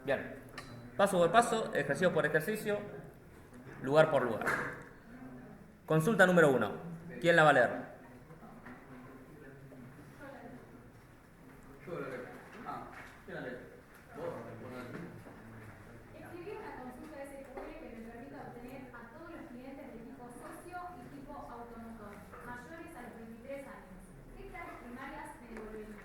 Bien. Paso por paso, ejercicio por ejercicio, lugar por lugar. Consulta número 1. ¿Quién la va a leer? Yo lo leo. ¿Quién la lee? ¿Vos? Escribí una consulta SQL que me permita obtener a todos los clientes de tipo socio y tipo automotor, mayores a los 23 años. ¿Qué claves primarias me devolverían?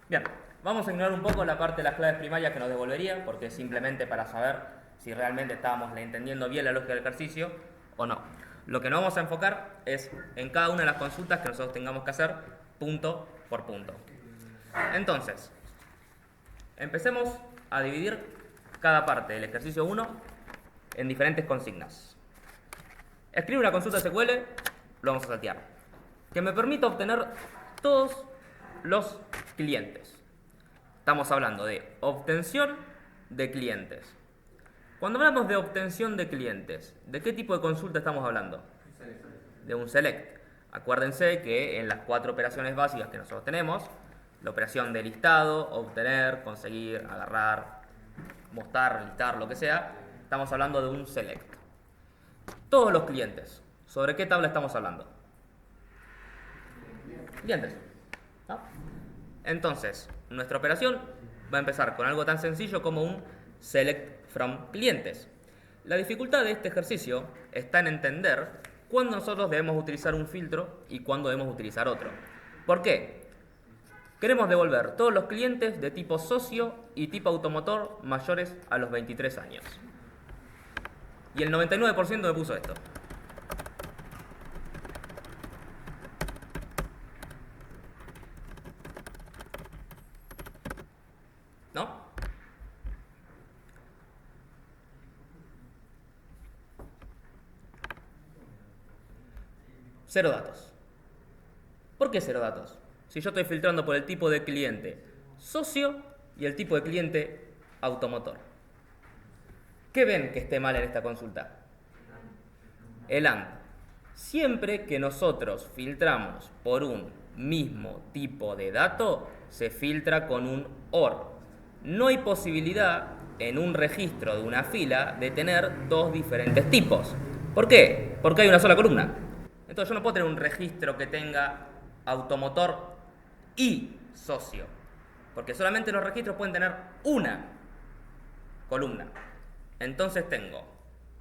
Bien, vamos a ignorar un poco la parte de las claves primarias que nos devolvería, porque es simplemente para saber si realmente estábamos entendiendo bien la lógica del ejercicio o no. Lo que nos vamos a enfocar es en cada una de las consultas que nosotros tengamos que hacer punto por punto. Entonces, empecemos a dividir cada parte del ejercicio 1 en diferentes consignas. Escribe una consulta SQL, lo vamos a saltear, que me permita obtener todos los clientes. Estamos hablando de obtención de clientes. Cuando hablamos de obtención de clientes, ¿de qué tipo de consulta estamos hablando? De un select. Acuérdense que en las 4 operaciones básicas que nosotros tenemos, la operación de listado, obtener, conseguir, agarrar, mostrar, listar, lo que sea, estamos hablando de un select. Todos los clientes. ¿Sobre qué tabla estamos hablando? Clientes. ¿No? Entonces, nuestra operación va a empezar con algo tan sencillo como un select from clientes. La dificultad de este ejercicio está en entender cuándo nosotros debemos utilizar un filtro y cuándo debemos utilizar otro. ¿Por qué? Queremos devolver todos los clientes de tipo socio y tipo automotor mayores a los 23 años. Y el 99% me puso esto. ¿No? Cero datos. ¿Por qué cero datos? Si yo estoy filtrando por el tipo de cliente socio y el tipo de cliente automotor. ¿Qué ven que esté mal en esta consulta? El AND. Siempre que nosotros filtramos por un mismo tipo de dato, se filtra con un OR. No hay posibilidad en un registro de una fila de tener dos diferentes tipos. ¿Por qué? Porque hay una sola columna. Entonces yo no puedo tener un registro que tenga automotor y socio. Porque solamente los registros pueden tener una columna. Entonces tengo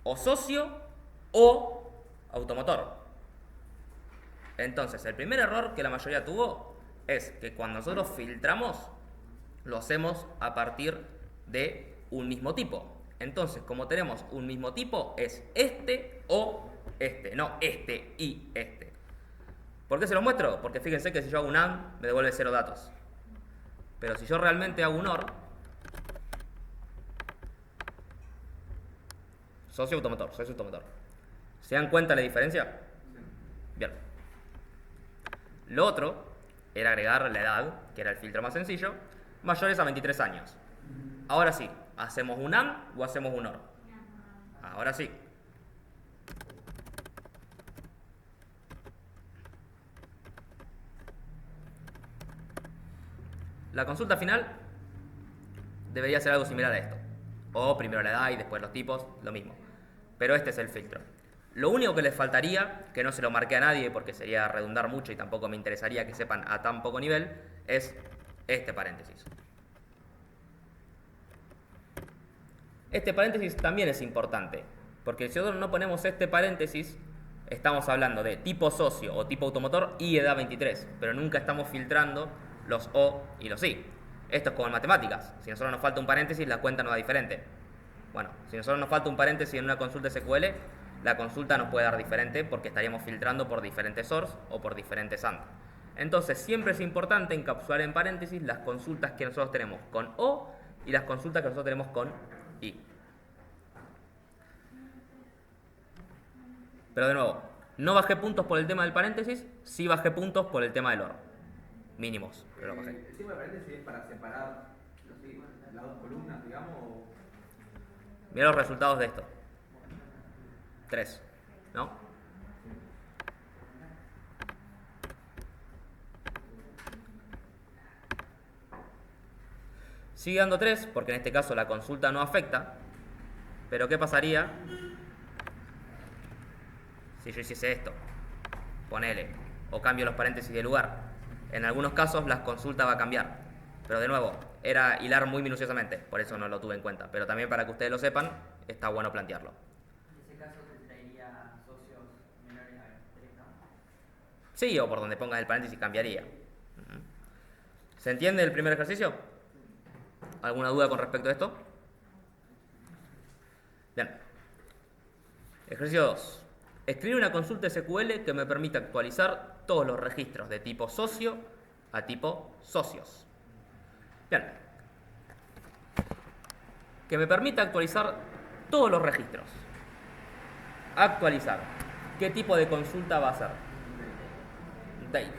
o socio o automotor. Entonces, el primer error que la mayoría tuvo es que cuando nosotros filtramos, lo hacemos a partir de un mismo tipo. Entonces, como tenemos un mismo tipo, es este o este, no este y este. ¿Por qué se lo muestro? Porque fíjense que si yo hago un AND, me devuelve 0 datos. Pero si yo realmente hago un OR, socio automotor. ¿Se dan cuenta la diferencia? Bien. Lo otro era agregar la edad, que era el filtro más sencillo, mayores a 23 años. Ahora sí, ¿hacemos un AND o hacemos un OR? Ahora sí. La consulta final debería ser algo similar a esto. O primero la edad y después los tipos, lo mismo. Pero este es el filtro. Lo único que les faltaría, que no se lo marqué a nadie porque sería redundar mucho y tampoco me interesaría que sepan a tan poco nivel, es este paréntesis. Este paréntesis también es importante, porque si nosotros no ponemos este paréntesis, estamos hablando de tipo socio o tipo automotor y edad 23, pero nunca estamos filtrando los O y los I. Esto es como en matemáticas. Si a nosotros nos falta un paréntesis, la cuenta nos da diferente. Bueno, si a nosotros nos falta un paréntesis en una consulta SQL, la consulta nos puede dar diferente porque estaríamos filtrando por diferentes source o por diferentes AND. Entonces, siempre es importante encapsular en paréntesis las consultas que nosotros tenemos con O y las consultas que nosotros tenemos con I. Pero de nuevo, no bajé puntos por el tema del paréntesis, sí bajé puntos por el tema del OR. Mínimos, pero lo bajé. ¿El signo de paréntesis es para separar las dos columnas, digamos? O... Mira los resultados de esto. 3, ¿no? Sigue dando 3, porque en este caso la consulta no afecta. Pero ¿qué pasaría si yo hiciese esto? Ponele, o cambio los paréntesis de lugar. En algunos casos la consulta va a cambiar. Pero de nuevo, era hilar muy minuciosamente, por eso no lo tuve en cuenta. Pero también para que ustedes lo sepan, está bueno plantearlo. En ese caso te traería socios menores a 3, ¿no? Sí, o por donde pongas el paréntesis cambiaría. ¿Se entiende el primer ejercicio? ¿Alguna duda con respecto a esto? Bien. Ejercicio 2. Escribir una consulta SQL que me permita actualizar todos los registros de tipo socio a tipo socios. Bien. Que me permita actualizar todos los registros. Actualizar. ¿Qué tipo de consulta va a ser? Date.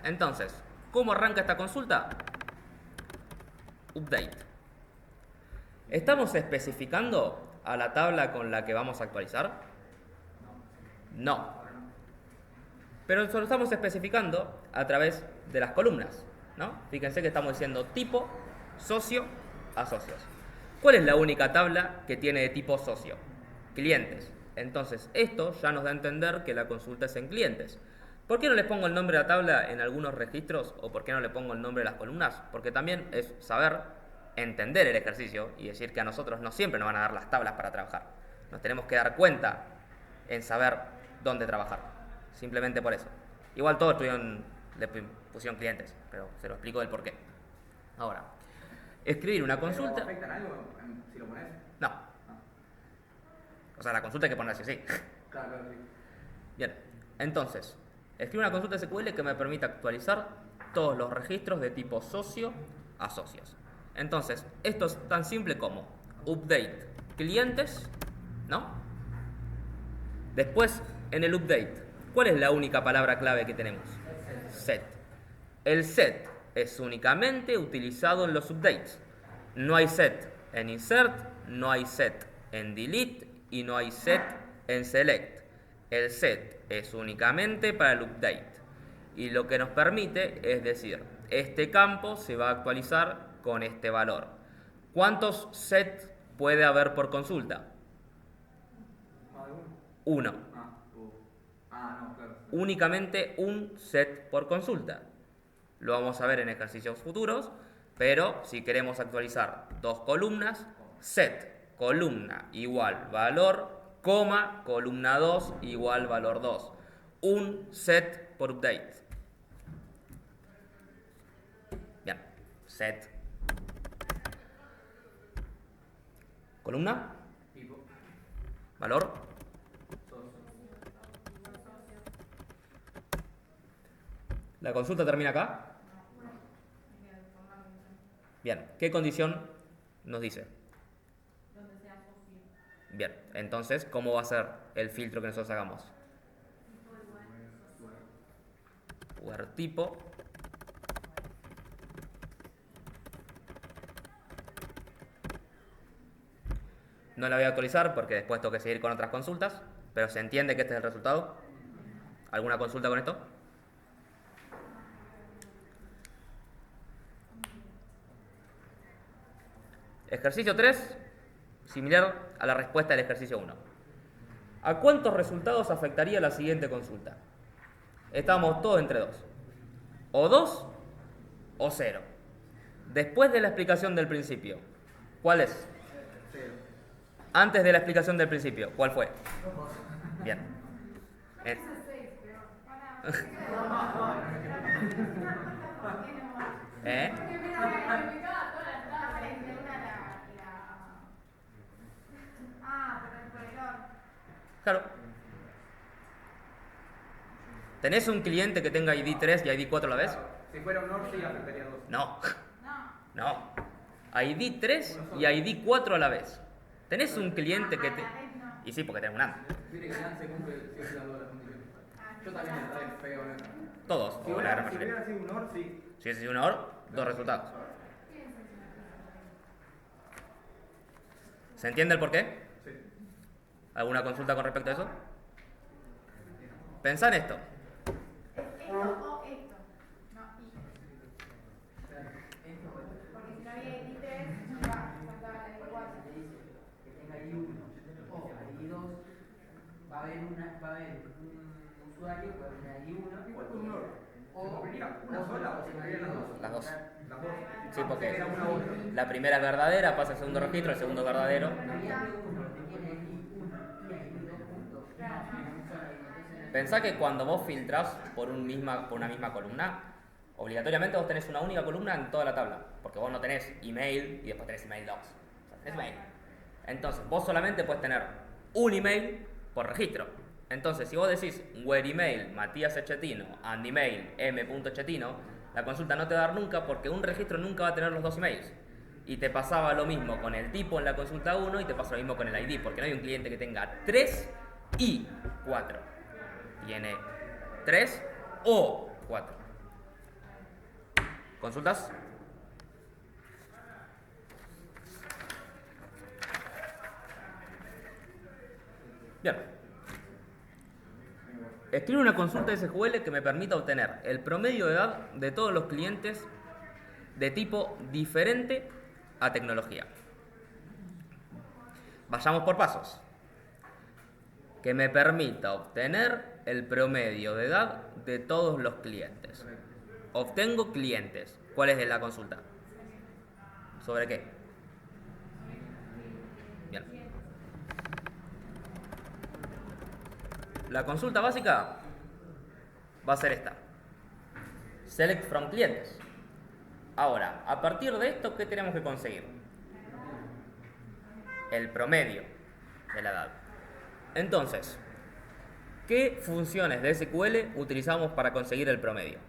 Entonces, ¿cómo arranca esta consulta? Update. ¿Estamos especificando a la tabla con la que vamos a actualizar? No. Pero lo estamos especificando a través de las columnas, ¿no? Fíjense que estamos diciendo tipo, socio, a socios. ¿Cuál es la única tabla que tiene de tipo socio? Clientes. Entonces, esto ya nos da a entender que la consulta es en clientes. ¿Por qué no les pongo el nombre de la tabla en algunos registros o por qué no le pongo el nombre de las columnas? Porque también es saber entender el ejercicio y decir que a nosotros no siempre nos van a dar las tablas para trabajar. Nos tenemos que dar cuenta en saber dónde trabajar. Simplemente por eso. Igual todos le pusieron clientes, pero se lo explico del por qué. Ahora, escribir una consulta... ¿Afectan algo si lo pones? No. O sea, la consulta hay que ponerla así. Claro, claro, sí. Bien, entonces, escribo una consulta SQL que me permita actualizar todos los registros de tipo socio a socios. Entonces, esto es tan simple como update clientes, ¿no? Después, en el update, ¿cuál es la única palabra clave que tenemos? Set. El set es únicamente utilizado en los updates. No hay set en insert, no hay set en delete y no hay set en select. El set es únicamente para el update y lo que nos permite es decir, este campo se va a actualizar con este valor. ¿Cuántos sets puede haber por consulta? ¿Más de uno? Uno. No, claro. Únicamente un set por consulta. Lo vamos a ver en ejercicios futuros, pero si queremos actualizar dos columnas, set columna igual valor, coma, columna 2 igual valor 2. Un set por update. Bien, set. Columna. Tipo. Valor. ¿La consulta termina acá? Bien, ¿qué condición nos dice? Bien, entonces, ¿cómo va a ser el filtro que nosotros hagamos? Where tipo. No la voy a actualizar porque después tengo que seguir con otras consultas, pero se entiende que este es el resultado. ¿Alguna consulta con esto? Ejercicio 3, similar a la respuesta del ejercicio 1. ¿A cuántos resultados afectaría la siguiente consulta? Estamos todos entre 2. O 2 o 0. Después de la explicación del principio, ¿cuál es? 0. Antes de la explicación del principio, ¿cuál fue? Bien. ¿Eh? Claro. ¿Tenés un cliente que tenga ID 3 y ID 4 a la vez? Si fuera un OR, sí afectaría 2. No. No. ID 3 y ID 4 a la vez. ¿Tenés un cliente que te...? Y sí, porque tenés un AND. Viste que ya se cumple siempre las dos condiciones. Yo también entré feo en eso. Todos. Si o la gran mayoría. hubiera sido un OR, sí. Si es un OR, dos resultados. ¿Se entiende el porqué? Sí. ¿Alguna consulta con respecto a eso? Pensá en esto. ¿Esto o esto? No, y. Porque si no va a haber un usuario, va a haber una ID1. Igual con un orden. ¿Se O cumpliría una sola o se cumplirían las dos? Las dos. Las dos. Sí, porque Era una u otra. la primera es verdadera, pasa al segundo registro, el segundo es verdadero. Pensá que cuando vos filtrás por una misma columna, obligatoriamente vos tenés una única columna en toda la tabla, porque vos no tenés email y después tenés email docs. O sea, tenés email. Entonces, vos solamente puedes tener un email por registro. Entonces, si vos decís where email Matías Echetino and email m.chetino, la consulta no te va a dar nunca porque un registro nunca va a tener los dos emails. Y te pasaba lo mismo con el tipo en la consulta 1 y te pasa lo mismo con el ID, porque no hay un cliente que tenga 3 y 4. Tiene 3 o 4. ¿Consultas? Bien. Escribe una consulta SQL que me permita obtener el promedio de edad de todos los clientes de tipo diferente a tecnología. Vayamos por pasos. Que me permita obtener el promedio de edad de todos los clientes. Obtengo clientes. ¿Cuál es la consulta? ¿Sobre qué? Bien. La consulta básica va a ser esta. Select from clientes. Ahora, a partir de esto, ¿qué tenemos que conseguir? El promedio de la edad. Entonces, ¿qué funciones de SQL utilizamos para conseguir el promedio?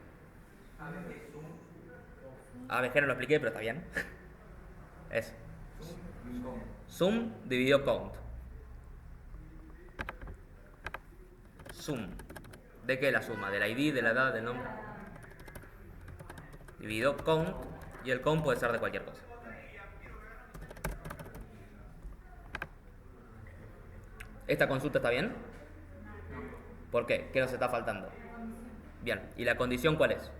ABG no lo expliqué, pero está bien. Es sum dividido count. Sum. ¿De qué es la suma? ¿Del ID, de la edad, del nombre? Dividido count. Y el count puede ser de cualquier cosa. ¿Esta consulta está bien? ¿Por qué? ¿Qué nos está faltando? Bien. ¿Y la condición cuál es?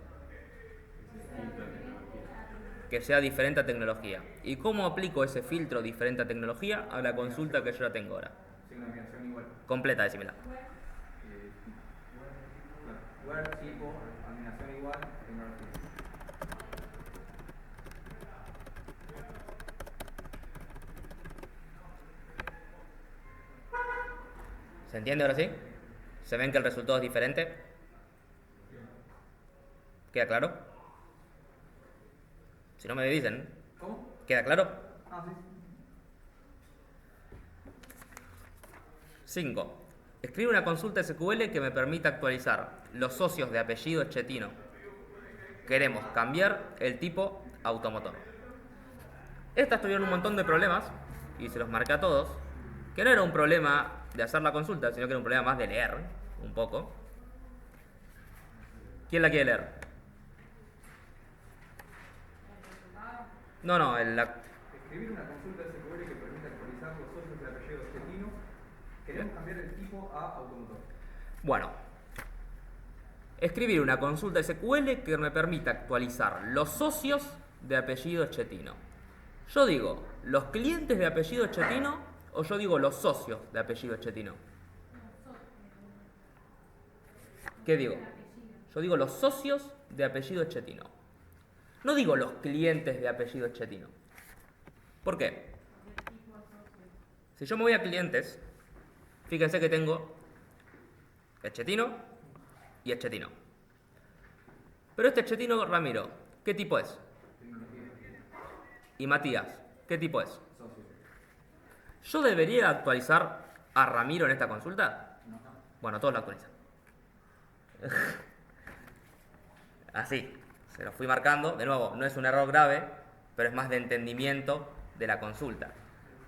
Que sea diferente a tecnología. ¿Y cómo aplico ese filtro diferente a tecnología a la consulta que yo ya tengo ahora? Significación igual. Completa, decímela. Where, tipo, animación igual, tecnología. ¿Se entiende ahora sí? ¿Se ven que el resultado es diferente? ¿Queda claro? Si no me dicen. ¿Cómo? ¿Queda claro? Ah, sí. 5. Escribe una consulta SQL que me permita actualizar los socios de apellido Echetino. Queremos cambiar el tipo automotor. Estas tuvieron un montón de problemas, y se los marqué a todos, que no era un problema de hacer la consulta, sino que era un problema más de leer un poco. ¿Quién la quiere leer? No, Escribir una consulta SQL que permita actualizar los socios de apellido Echetino. Queremos cambiar el tipo a automotor. Bueno, escribir una consulta SQL que me permita actualizar los socios de apellido Echetino. Yo digo los clientes de apellido Echetino o yo digo los socios de apellido Echetino. ¿Qué digo? Yo digo los socios de apellido Echetino. No digo los clientes de apellido Echetino. ¿Por qué? Si yo me voy a clientes, fíjense que tengo Echetino y Echetino. Pero este Echetino Ramiro, ¿qué tipo es? Y Matías, ¿qué tipo es? Socio. ¿Yo debería actualizar a Ramiro en esta consulta? No. Bueno, todos lo actualizan. Así, se lo fui marcando. De nuevo, no es un error grave, pero es más de entendimiento de la consulta.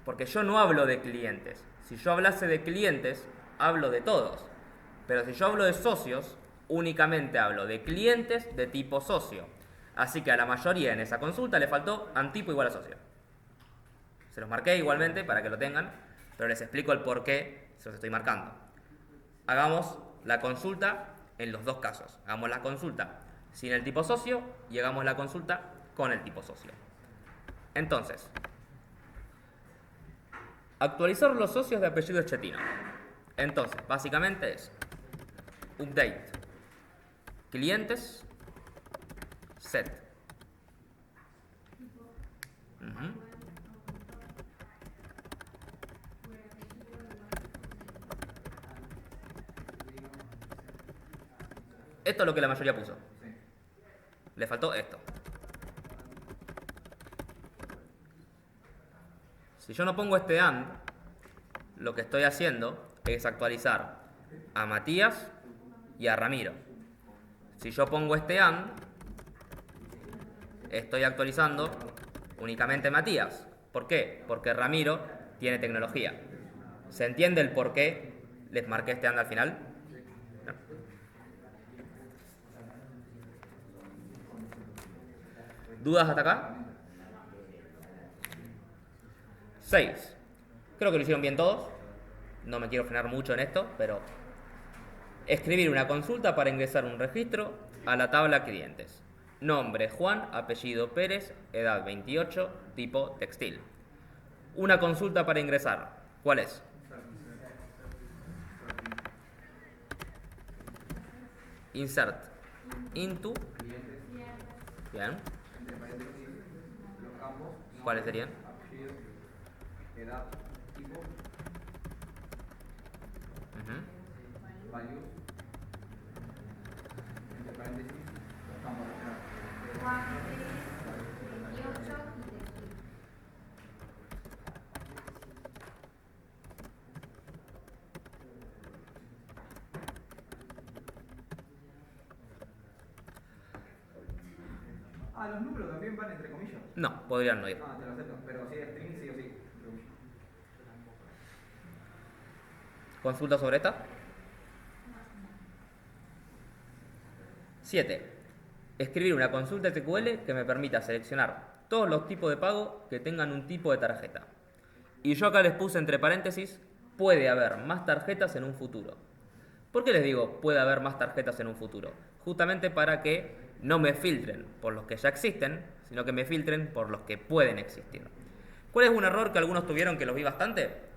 Porque yo no hablo de clientes. Si yo hablase de clientes, hablo de todos. Pero si yo hablo de socios, únicamente hablo de clientes de tipo socio. Así que a la mayoría en esa consulta le faltó antipo igual a socio. Se los marqué igualmente para que lo tengan, pero les explico el por qué se los estoy marcando. Hagamos la consulta en los dos casos. Hagamos la consulta sin el tipo socio y hagamos la consulta con el tipo socio. Entonces, actualizar los socios de apellido Echetino. Entonces, básicamente es update clientes set. Ujú. Esto es lo que la mayoría puso. Le faltó esto. Si yo no pongo este AND, lo que estoy haciendo es actualizar a Matías y a Ramiro. Si yo pongo este AND, estoy actualizando únicamente a Matías. ¿Por qué? Porque Ramiro tiene tecnología. ¿Se entiende el por qué les marqué este AND al final? No. ¿Dudas hasta acá? 6. Creo que lo hicieron bien todos. No me quiero frenar mucho en esto, pero escribir una consulta para ingresar un registro a la tabla clientes. Nombre Juan, apellido Pérez, edad 28, tipo textil. Una consulta para ingresar. ¿Cuál es? Insert into. Bien. Los campos, ¿Cuáles serían? apellido, edad, tipo, Ujú. values, entre paréntesis, los campos relacionados. Juan Pérez, 28 y textil. Ah, los números también van entre comillas. No, podrían no ir. Ah, te lo acepto, pero si es string, sí o sí. ¿Consulta sobre esta? 7. Escribir una consulta SQL que me permita seleccionar todos los tipos de pago que tengan un tipo de tarjeta. Y yo acá les puse entre paréntesis, puede haber más tarjetas en un futuro. ¿Por qué les digo puede haber más tarjetas en un futuro? Justamente para que no me filtren por los que ya existen, sino que me filtren por los que pueden existir. ¿Cuál es un error que algunos tuvieron que los vi bastante?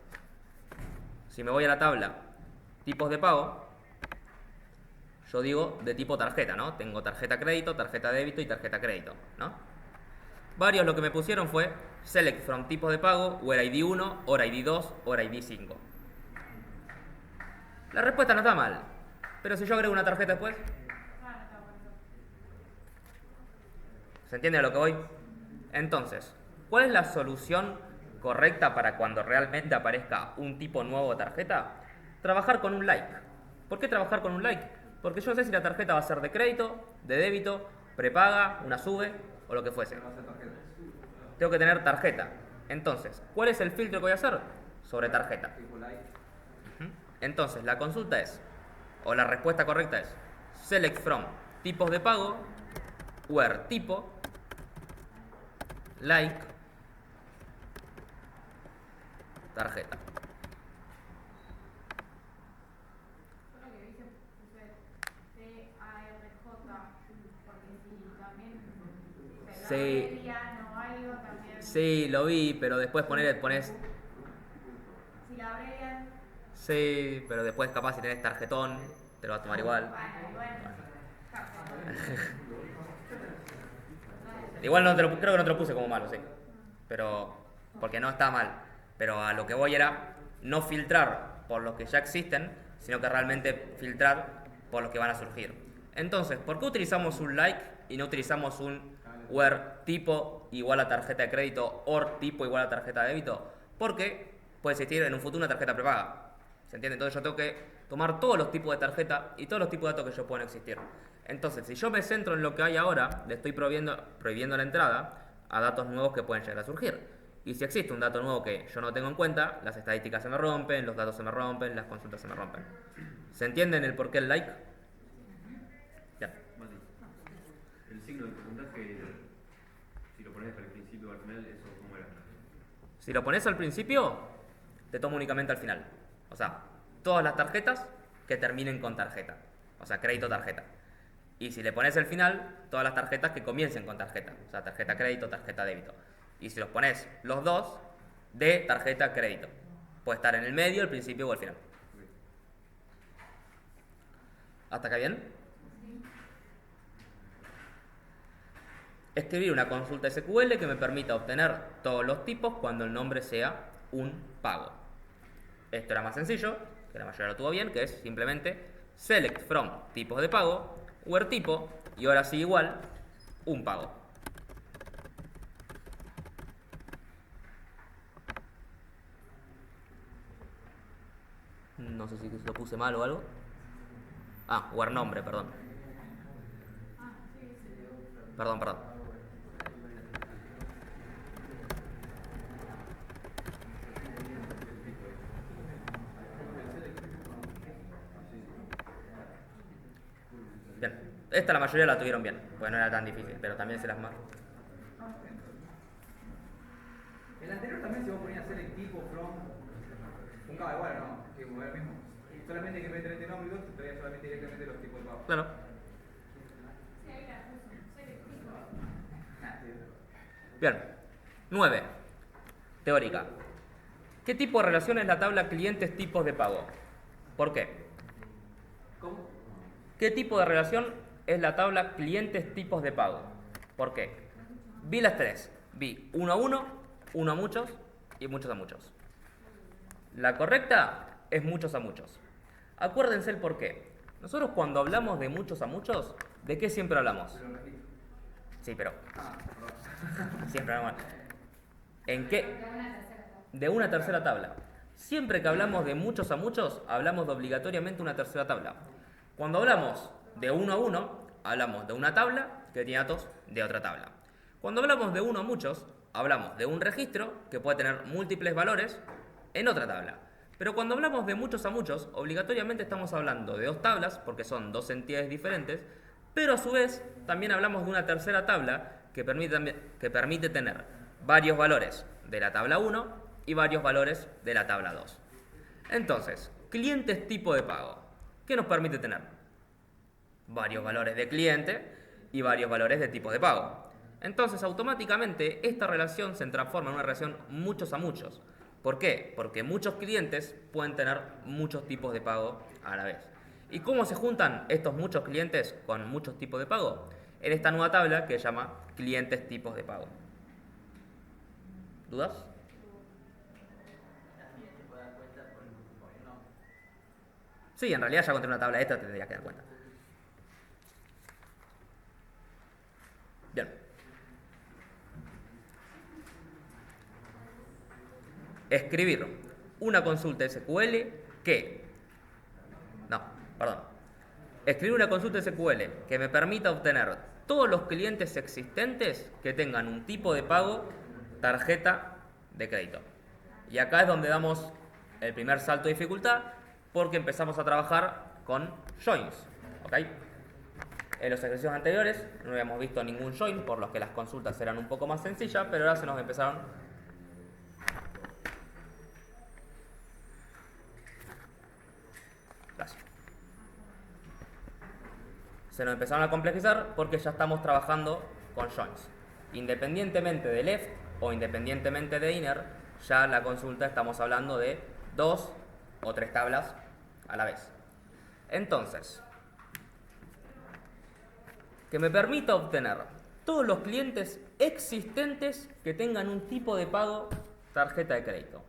Si me voy a la tabla tipos de pago, yo digo de tipo tarjeta, ¿no? Tengo tarjeta crédito, tarjeta débito y tarjeta crédito, ¿no? Varios lo que me pusieron fue select from tipo de pago, where ID 1, or ID 2, or ID 5. La respuesta no está mal, pero si yo agrego una tarjeta después, ¿se entiende a lo que voy? Entonces, ¿cuál es la solución correcta para cuando realmente aparezca un tipo nuevo de tarjeta? Trabajar con un like. ¿Por qué trabajar con un like? Porque yo sé si la tarjeta va a ser de crédito, de débito, prepaga, una sube o lo que fuese. Tengo que tener tarjeta. Entonces, ¿cuál es el filtro que voy a hacer? Sobre tarjeta. Tipo like. Entonces, la consulta es, o la respuesta correcta es, select from tipos de pago, where tipo, like, tarjeta. Yo lo que hice puse CARJ, porque si también se Sí. abrevian o algo, también. Sí, lo vi, pero después pones Si la abrevian, sí, pero después capaz si tenés tarjetón, te lo va a tomar igual. bueno, igual. Igual no te lo, creo que no te lo puse como malo, sí. Pero, porque no está mal. Pero a lo que voy era no filtrar por los que ya existen, sino que realmente filtrar por los que van a surgir. Entonces, ¿por qué utilizamos un like y no utilizamos un where tipo igual a tarjeta de crédito or tipo igual a tarjeta de débito? Porque puede existir en un futuro una tarjeta prepaga. ¿Se entiende? Entonces yo tengo que tomar todos los tipos de tarjeta y todos los tipos de datos que yo puedan existir. Entonces, si yo me centro en lo que hay ahora, le estoy prohibiendo la entrada a datos nuevos que pueden llegar a surgir. Y si existe un dato nuevo que yo no tengo en cuenta, las estadísticas se me rompen, los datos se me rompen, las consultas se me rompen. ¿Se entienden el por qué el like? Ya. Mati, el signo de porcentaje, si lo pones al principio o al final, ¿eso cómo era? Si lo pones al principio, te toma únicamente al final. O sea, todas las tarjetas que terminen con tarjeta. O sea, crédito tarjeta. Y si le pones el final, todas las tarjetas que comiencen con tarjeta. O sea, tarjeta crédito, tarjeta débito. Y si los pones los dos, de tarjeta crédito. Puede estar en el medio, al principio o al final. ¿Hasta acá bien? Escribir una consulta SQL que me permita obtener todos los tipos cuando el nombre sea un pago. Esto era más sencillo, que la mayoría lo tuvo bien, que es simplemente select from tipos de pago, where tipo, y ahora sí igual, un pago. No sé si lo puse mal o algo. Ah, where nombre, perdón. Perdón. Bien, esta la mayoría la tuvieron bien, porque no era tan difícil, pero también se las más. El anterior también, si vos ponías select tipo, from, funcaba igual, ¿no? Que como era el mismo. Solamente que en vez de tener nombre y dos, te traía solamente directamente los tipos de pago. Claro. Sí, ahí la puso. Selectivo. Bien. 9. Teórica. ¿Qué tipo de relación es la tabla clientes tipos de pago? ¿Por qué? ¿Cómo? ¿Qué tipo de relación es la tabla clientes tipos de pago? ¿Por qué? Vi las tres. Vi uno a uno, uno a muchos y muchos a muchos. La correcta es muchos a muchos. Acuérdense el por qué. Nosotros cuando hablamos de muchos a muchos, ¿de qué siempre hablamos? Sí, pero siempre hablamos. ¿En qué? De una tercera tabla. Siempre que hablamos de muchos a muchos, hablamos de obligatoriamente una tercera tabla. Cuando hablamos de uno a uno, hablamos de una tabla que tiene datos de otra tabla. Cuando hablamos de uno a muchos, hablamos de un registro que puede tener múltiples valores en otra tabla. Pero cuando hablamos de muchos a muchos, obligatoriamente estamos hablando de dos tablas, porque son dos entidades diferentes, pero a su vez también hablamos de una tercera tabla que permite tener varios valores de la tabla 1 y varios valores de la tabla 2. Entonces, clientes tipo de pago. ¿Qué nos permite tener? Varios valores de cliente y varios valores de tipo de pago. Entonces, automáticamente, esta relación se transforma en una relación muchos a muchos. ¿Por qué? Porque muchos clientes pueden tener muchos tipos de pago a la vez. ¿Y cómo se juntan estos muchos clientes con muchos tipos de pago? En esta nueva tabla que se llama clientes tipos de pago. ¿Dudas? También te puedes dar cuenta por el nombre. Sí, en realidad ya contra una tabla esta te tendrías que dar cuenta. Bien. Escribir una consulta SQL que... Escribir una consulta SQL que me permita obtener todos los clientes existentes que tengan un tipo de pago tarjeta de crédito. Y acá es donde damos el primer salto de dificultad porque empezamos a trabajar con joins. ¿Ok? En los ejercicios anteriores no habíamos visto ningún join, por lo que las consultas eran un poco más sencillas, pero ahora se nos empezaron... Gracias. Se nos empezaron a complejizar porque ya estamos trabajando con joins. Independientemente de left o independientemente de inner, ya la consulta estamos hablando de 2 o 3 tablas a la vez. Entonces, que me permita obtener todos los clientes existentes que tengan un tipo de pago tarjeta de crédito.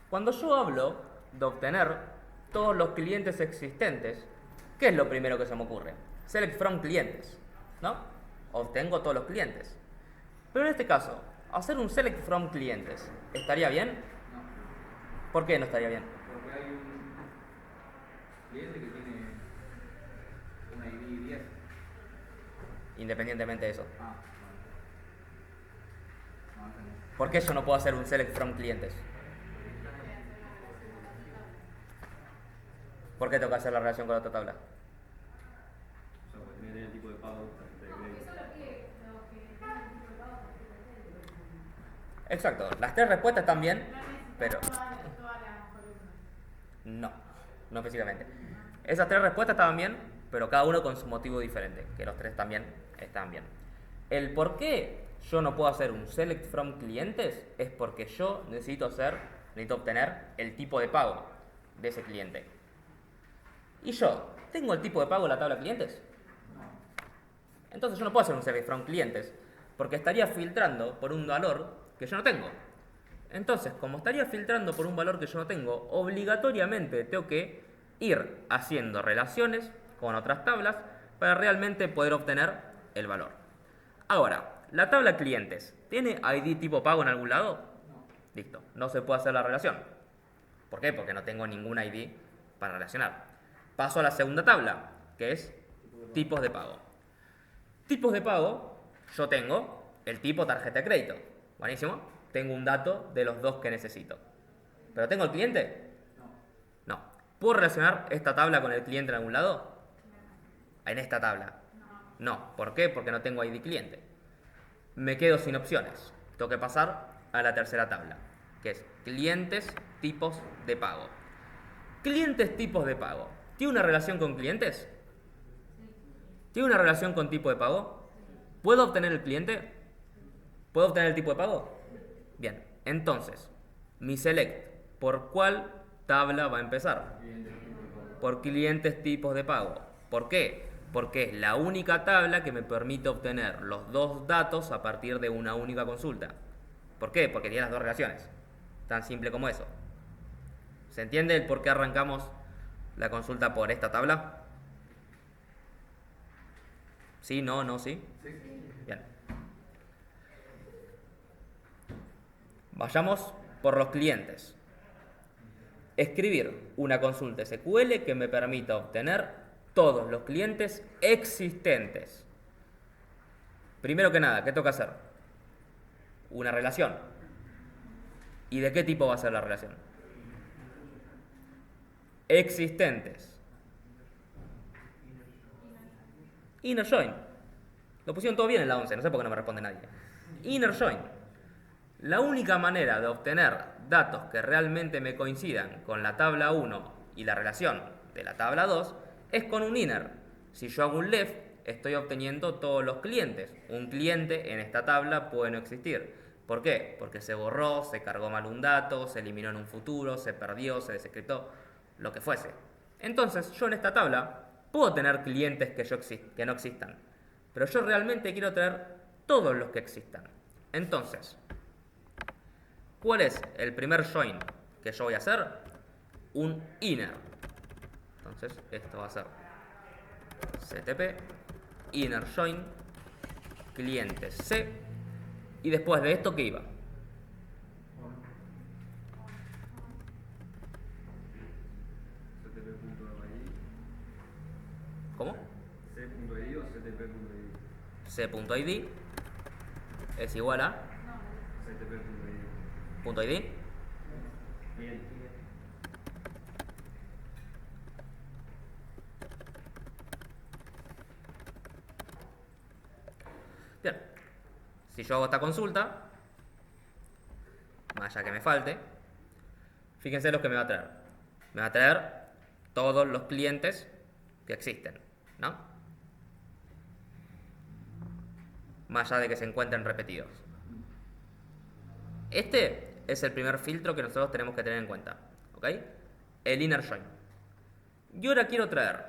Cuando yo hablo de obtener todos los clientes existentes, ¿qué es lo primero que se me ocurre? Select from clientes, ¿no? Obtengo todos los clientes. Pero en este caso, hacer un select from clientes, ¿estaría bien? No. ¿Por qué no estaría bien? Porque hay un cliente que tiene una ID 10. Independientemente de eso. Ah, bueno. ¿Por qué yo no puedo hacer un select from clientes? ¿Por qué tengo que hacer la relación con la otra tabla? O sea, pues tener el tipo de pago tarjeta de Porque crédito. solo pide los que tengan tipo de pago tarjeta de crédito. Exacto, las tres respuestas están bien, No necesitas pero todas las columnas. no específicamente. Esas tres respuestas estaban bien, pero cada uno con su motivo diferente, que los tres también están bien. El por qué yo no puedo hacer un select from clientes es porque yo necesito obtener el tipo de pago de ese cliente. Y yo, ¿Tengo el tipo de pago en la tabla de clientes? Entonces yo no puedo hacer un service from clientes, porque estaría filtrando por un valor que yo no tengo. Entonces, como estaría filtrando por un valor que yo no tengo, obligatoriamente tengo que ir haciendo relaciones con otras tablas para realmente poder obtener el valor. Ahora, la tabla clientes, ¿tiene ID tipo pago en algún lado? Listo, no se puede hacer la relación. ¿Por qué? Porque no tengo ningún ID para relacionar. Paso a la segunda tabla, que es tipos de pago. Tipos de pago, yo tengo el tipo tarjeta de crédito. Buenísimo. Tengo un dato de los dos que necesito. ¿Pero tengo el cliente? No. ¿Puedo relacionar esta tabla con el cliente en algún lado? En esta tabla. No. ¿Por qué? Porque no tengo ID cliente. Me quedo sin opciones. Tengo que pasar a la tercera tabla, que es clientes tipos de pago. Clientes tipos de pago. ¿Tiene una relación con clientes? ¿Tiene una relación con tipo de pago? ¿Puedo obtener el cliente? ¿Puedo obtener el tipo de pago? Bien, entonces, mi select, ¿por cuál tabla va a empezar? Por clientes tipos de pago. ¿Por qué? Porque es la única tabla que me permite obtener los dos datos a partir de una única consulta. ¿Por qué? Porque tiene las dos relaciones. Tan simple como eso. ¿Se entiende el por qué arrancamos la consulta por esta tabla? ¿Sí? ¿No? ¿No? ¿Sí? Bien. Vayamos por los clientes. Escribir una consulta SQL que me permita obtener todos los clientes existentes. Primero que nada, ¿qué tengo que hacer? Una relación. ¿Y de qué tipo va a ser la relación? Existentes. Inner join. Lo pusieron todo bien en la 11, no sé por qué no me responde nadie. Inner join. La única manera de obtener datos que realmente me coincidan con la tabla 1 y la relación de la tabla 2 es con un inner. Si yo hago un left, estoy obteniendo todos los clientes. Un cliente en esta tabla puede no existir. ¿Por qué? Porque se borró, se cargó mal un dato, se eliminó en un futuro, se perdió, se desencriptó, lo que fuese. Entonces, yo en esta tabla puedo tener clientes que no existan, pero yo realmente quiero tener todos los que existan. Entonces, ¿cuál es el primer join que yo voy a hacer? Un inner. Entonces, esto va a ser CTP, inner join, clientes C, y después de esto, ¿qué iba? ctp.id. ¿Cómo? c.id o ctp.id. C.id es igual a ctp.id. punto .id. Bien. Bien. Si yo hago esta consulta, más allá que me falte, fíjense lo que me va a traer. Me va a traer todos los clientes que existen, ¿no? Más allá de que se encuentren repetidos. Este es el primer filtro que nosotros tenemos que tener en cuenta, ¿ok? El inner join. Yo ahora quiero traer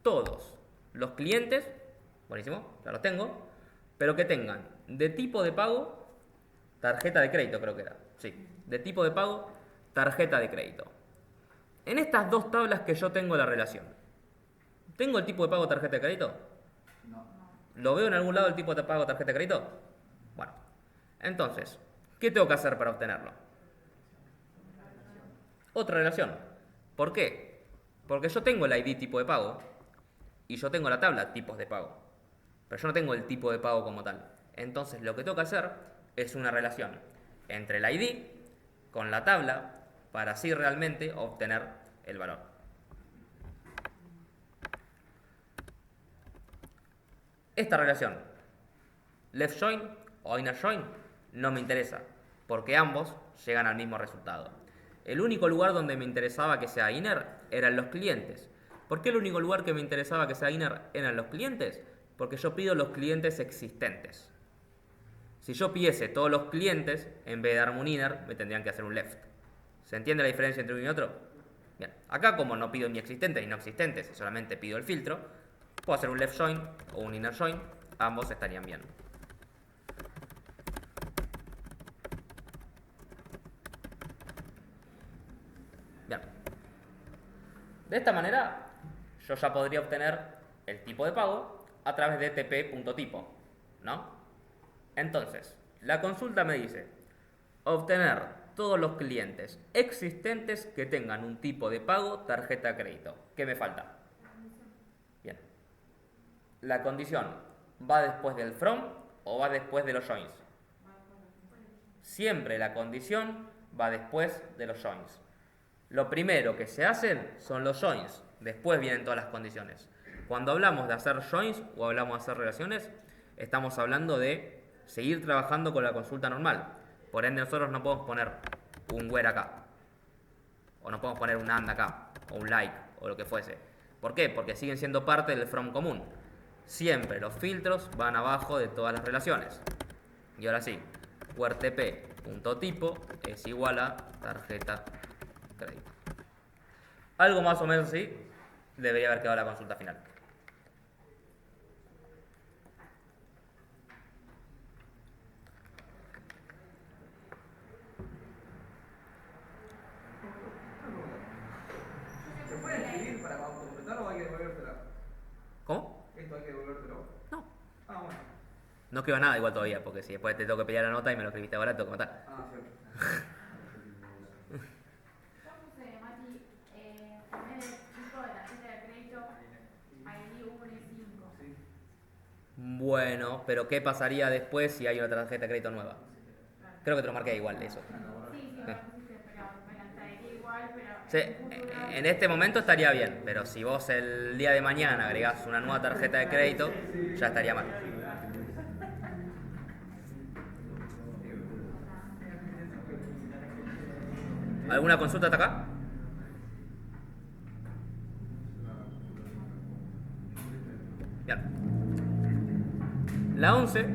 todos los clientes, buenísimo, ya los tengo, pero que tengan de tipo de pago tarjeta de crédito, creo que era. Sí, de tipo de pago tarjeta de crédito. En estas dos tablas que yo tengo la relación, ¿tengo el tipo de pago tarjeta de crédito? No. ¿Lo veo en algún lado el tipo de pago tarjeta de crédito? Bueno, entonces, ¿qué tengo que hacer para obtenerlo? Otra relación. ¿Por qué? Porque yo tengo el ID tipo de pago y yo tengo la tabla tipos de pago, pero yo no tengo el tipo de pago como tal. Entonces lo que tengo que hacer es una relación entre el ID con la tabla para así realmente obtener el valor. Esta relación, left join o inner join, no me interesa, porque ambos llegan al mismo resultado. El único lugar donde me interesaba que sea inner eran los clientes. ¿Por qué el único lugar que me interesaba que sea inner eran los clientes? Porque yo pido los clientes existentes. Si yo pidiese todos los clientes, en vez de darme un inner, me tendrían que hacer un left. ¿Se entiende la diferencia entre uno y otro? Bien. Bien, acá como no pido ni existentes ni no existentes, solamente pido el filtro, puedo hacer un left join o un inner join, ambos estarían bien. Bien. De esta manera, yo ya podría obtener el tipo de pago a través de tp.tipo, ¿no? Entonces, la consulta me dice, obtener todos los clientes existentes que tengan un tipo de pago tarjeta de crédito. ¿Qué me falta? Bien. La condición, ¿va después del from o va después de los joins? Siempre la condición va después de los joins. Lo primero que se hacen son los joins, después vienen todas las condiciones. Cuando hablamos de hacer joins o hablamos de hacer relaciones, estamos hablando de seguir trabajando con la consulta normal. Por ende, nosotros no podemos poner un where acá, o no podemos poner un and acá, o un like, o lo que fuese. ¿Por qué? Porque siguen siendo parte del from común. Siempre los filtros van abajo de todas las relaciones. Y ahora sí, where tp.tipo es igual a tarjeta crédito. Algo más o menos así debería haber quedado la consulta final. ¿Se puede escribir para autocompletar o hay que devolvértela? ¿Cómo? ¿Esto hay que devolvértelo? No. Ah, bueno. No escribo nada igual todavía, porque si después te tengo que pelear la nota y me lo escribiste ahora, te tengo que matar. Ah, cierto. Yo puse, Mati, en vez de tipo de tarjeta de crédito, ID 1 y 5. Sí. Bueno, pero ¿qué pasaría después si hay una tarjeta de crédito nueva? Creo que te lo marqué igual eso. Sí, lo pusiste, pero bueno, estaría igual, pero Sí, en un futuro... en este momento estaría bien, pero si vos el día de mañana agregás una nueva tarjeta de crédito, ya estaría mal. ¿Alguna consulta hasta acá? Bien. La 11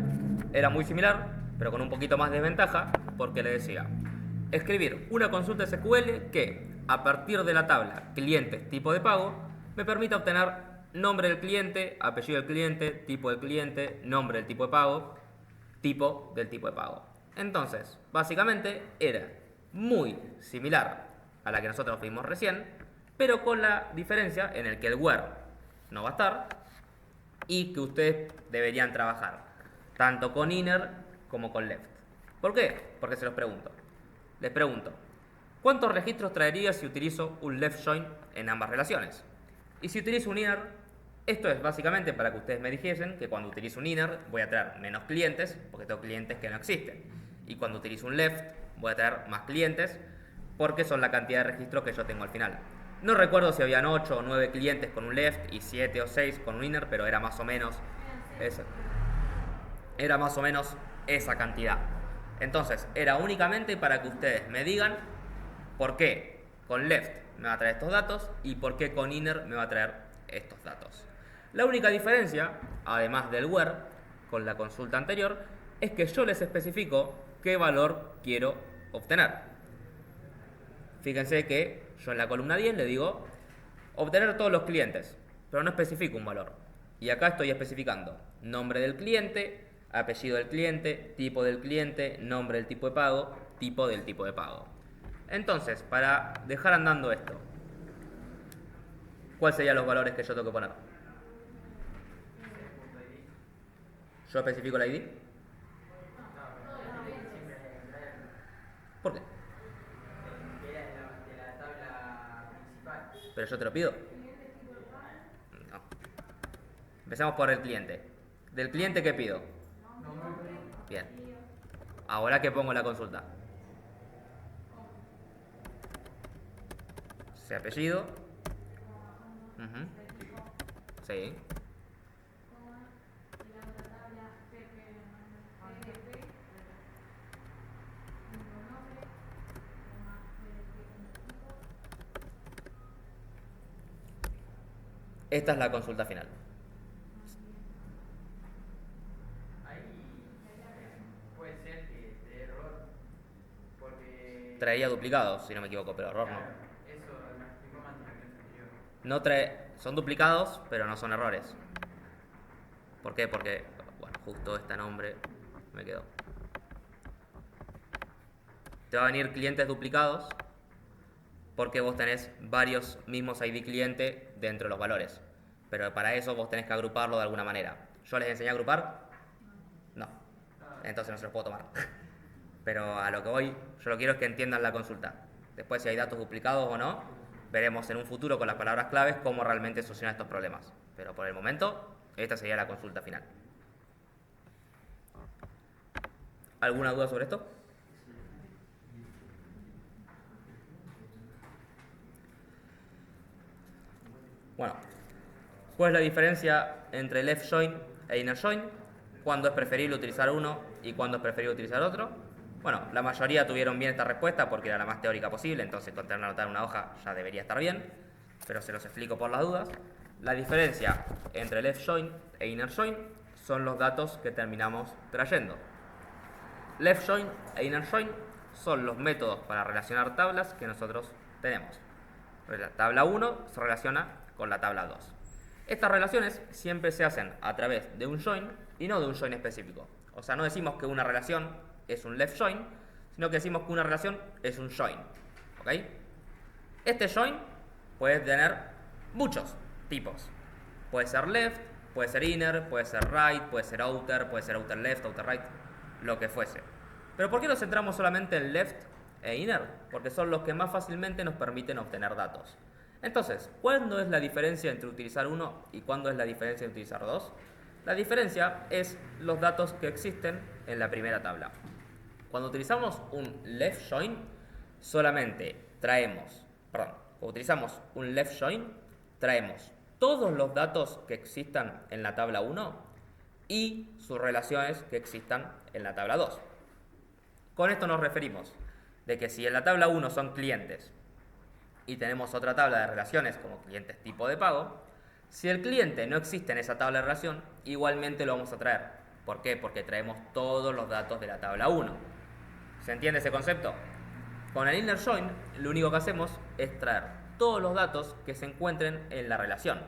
era muy similar, pero con un poquito más de desventaja, porque le decía escribir una consulta SQL que, a partir de la tabla clientes tipo de pago, me permita obtener nombre del cliente, apellido del cliente, tipo del cliente, nombre del tipo de pago, tipo del tipo de pago. Entonces, básicamente era muy similar a la que nosotros vimos recién, pero con la diferencia en el que el where no va a estar y que ustedes deberían trabajar tanto con inner como con left. ¿Por qué? Porque se los pregunto. Les pregunto, ¿cuántos registros traería si utilizo un left join en ambas relaciones? Y si utilizo un inner, esto es básicamente para que ustedes me dijesen que cuando utilizo un inner voy a traer menos clientes, porque tengo clientes que no existen. Y cuando utilizo un left voy a traer más clientes, porque son la cantidad de registros que yo tengo al final. No recuerdo si habían 8 o 9 clientes con un left y 7 o 6 con un inner, pero era más o menos esa cantidad. Entonces, era únicamente para que ustedes me digan por qué con left me va a traer estos datos y por qué con inner me va a traer estos datos. La única diferencia, además del where, con la consulta anterior, es que yo les especifico qué valor quiero obtener. Fíjense que yo en la columna 10 le digo obtener todos los clientes, pero no especifico un valor. Y acá estoy especificando nombre del cliente, apellido del cliente, tipo del cliente, nombre del tipo de pago, tipo del tipo de pago. Entonces, para dejar andando esto, ¿cuáles serían los valores que yo tengo que poner? ¿Yo especifico la ID? ¿Por qué? De la tabla principal. ¿Pero yo te lo pido? No. Empecemos por el cliente. ¿Del cliente qué pido? Bien. Ahora que pongo la consulta. ¿Ese apellido? Sí. Esta es la consulta final. Ahí puede ser que dé error porque... Traería duplicados, si no me equivoco, pero error no. Claro, eso, la No trae, son duplicados, pero no son errores. ¿Por qué? Porque, bueno, justo este nombre me quedó. Te va a venir clientes duplicados porque vos tenés varios mismos ID cliente dentro de los valores. Pero para eso vos tenés que agruparlo de alguna manera. ¿Yo les enseñé a agrupar? No. Entonces no se los puedo tomar. Pero a lo que voy, yo lo que quiero es que entiendan la consulta. Después, si hay datos duplicados o no, veremos en un futuro con las palabras claves cómo realmente solucionar estos problemas. Pero por el momento, esta sería la consulta final. ¿Alguna duda sobre esto? Bueno, ¿cuál es la diferencia entre left join e inner join? ¿Cuándo es preferible utilizar uno y cuándo es preferible utilizar otro? Bueno, la mayoría tuvieron bien esta respuesta porque era la más teórica posible, entonces con tener anotada en una hoja ya debería estar bien, pero se los explico por las dudas. La diferencia entre left join e inner join son los datos que terminamos trayendo. Left join e inner join son los métodos para relacionar tablas que nosotros tenemos. La tabla 1 se relaciona con la tabla 2. Estas relaciones siempre se hacen a través de un join y no de un join específico. O sea, no decimos que una relación es un left join, sino que decimos que una relación es un join. ¿Ok? Este join puede tener muchos tipos. Puede ser left, puede ser inner, puede ser right, puede ser outer left, outer right, lo que fuese. Pero ¿por qué nos centramos solamente en left e inner? Porque son los que más fácilmente nos permiten obtener datos. Entonces, ¿cuándo es la diferencia entre utilizar uno y cuándo es la diferencia entre utilizar dos? La diferencia es los datos que existen en la primera tabla. Cuando utilizamos un left join, cuando utilizamos un left join, traemos todos los datos que existan en la tabla 1 y sus relaciones que existan en la tabla 2. Con esto nos referimos de que si en la tabla 1 son clientes y tenemos otra tabla de relaciones como clientes tipo de pago, si el cliente no existe en esa tabla de relación, igualmente lo vamos a traer. ¿Por qué? Porque traemos todos los datos de la tabla 1. ¿Se entiende ese concepto? Con el inner join, lo único que hacemos es traer todos los datos que se encuentren en la relación.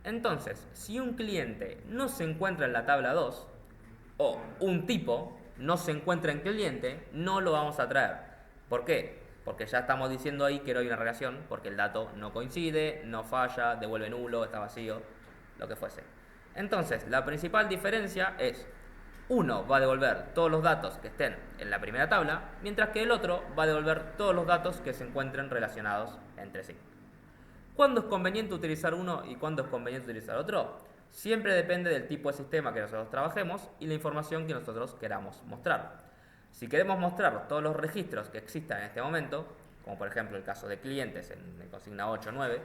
Entonces, si un cliente no se encuentra en la tabla 2 o un tipo no se encuentra en cliente, no lo vamos a traer. ¿Por qué? Porque ya estamos diciendo ahí que no hay una relación, porque el dato no coincide, no falla, devuelve nulo, está vacío, lo que fuese. Entonces, la principal diferencia es, uno va a devolver todos los datos que estén en la primera tabla, mientras que el otro va a devolver todos los datos que se encuentren relacionados entre sí. ¿Cuándo es conveniente utilizar uno y cuándo es conveniente utilizar otro? Siempre depende del tipo de sistema que nosotros trabajemos y la información que nosotros queramos mostrar. Si queremos mostrar todos los registros que existan en este momento, como por ejemplo el caso de clientes en consigna 8 o 9,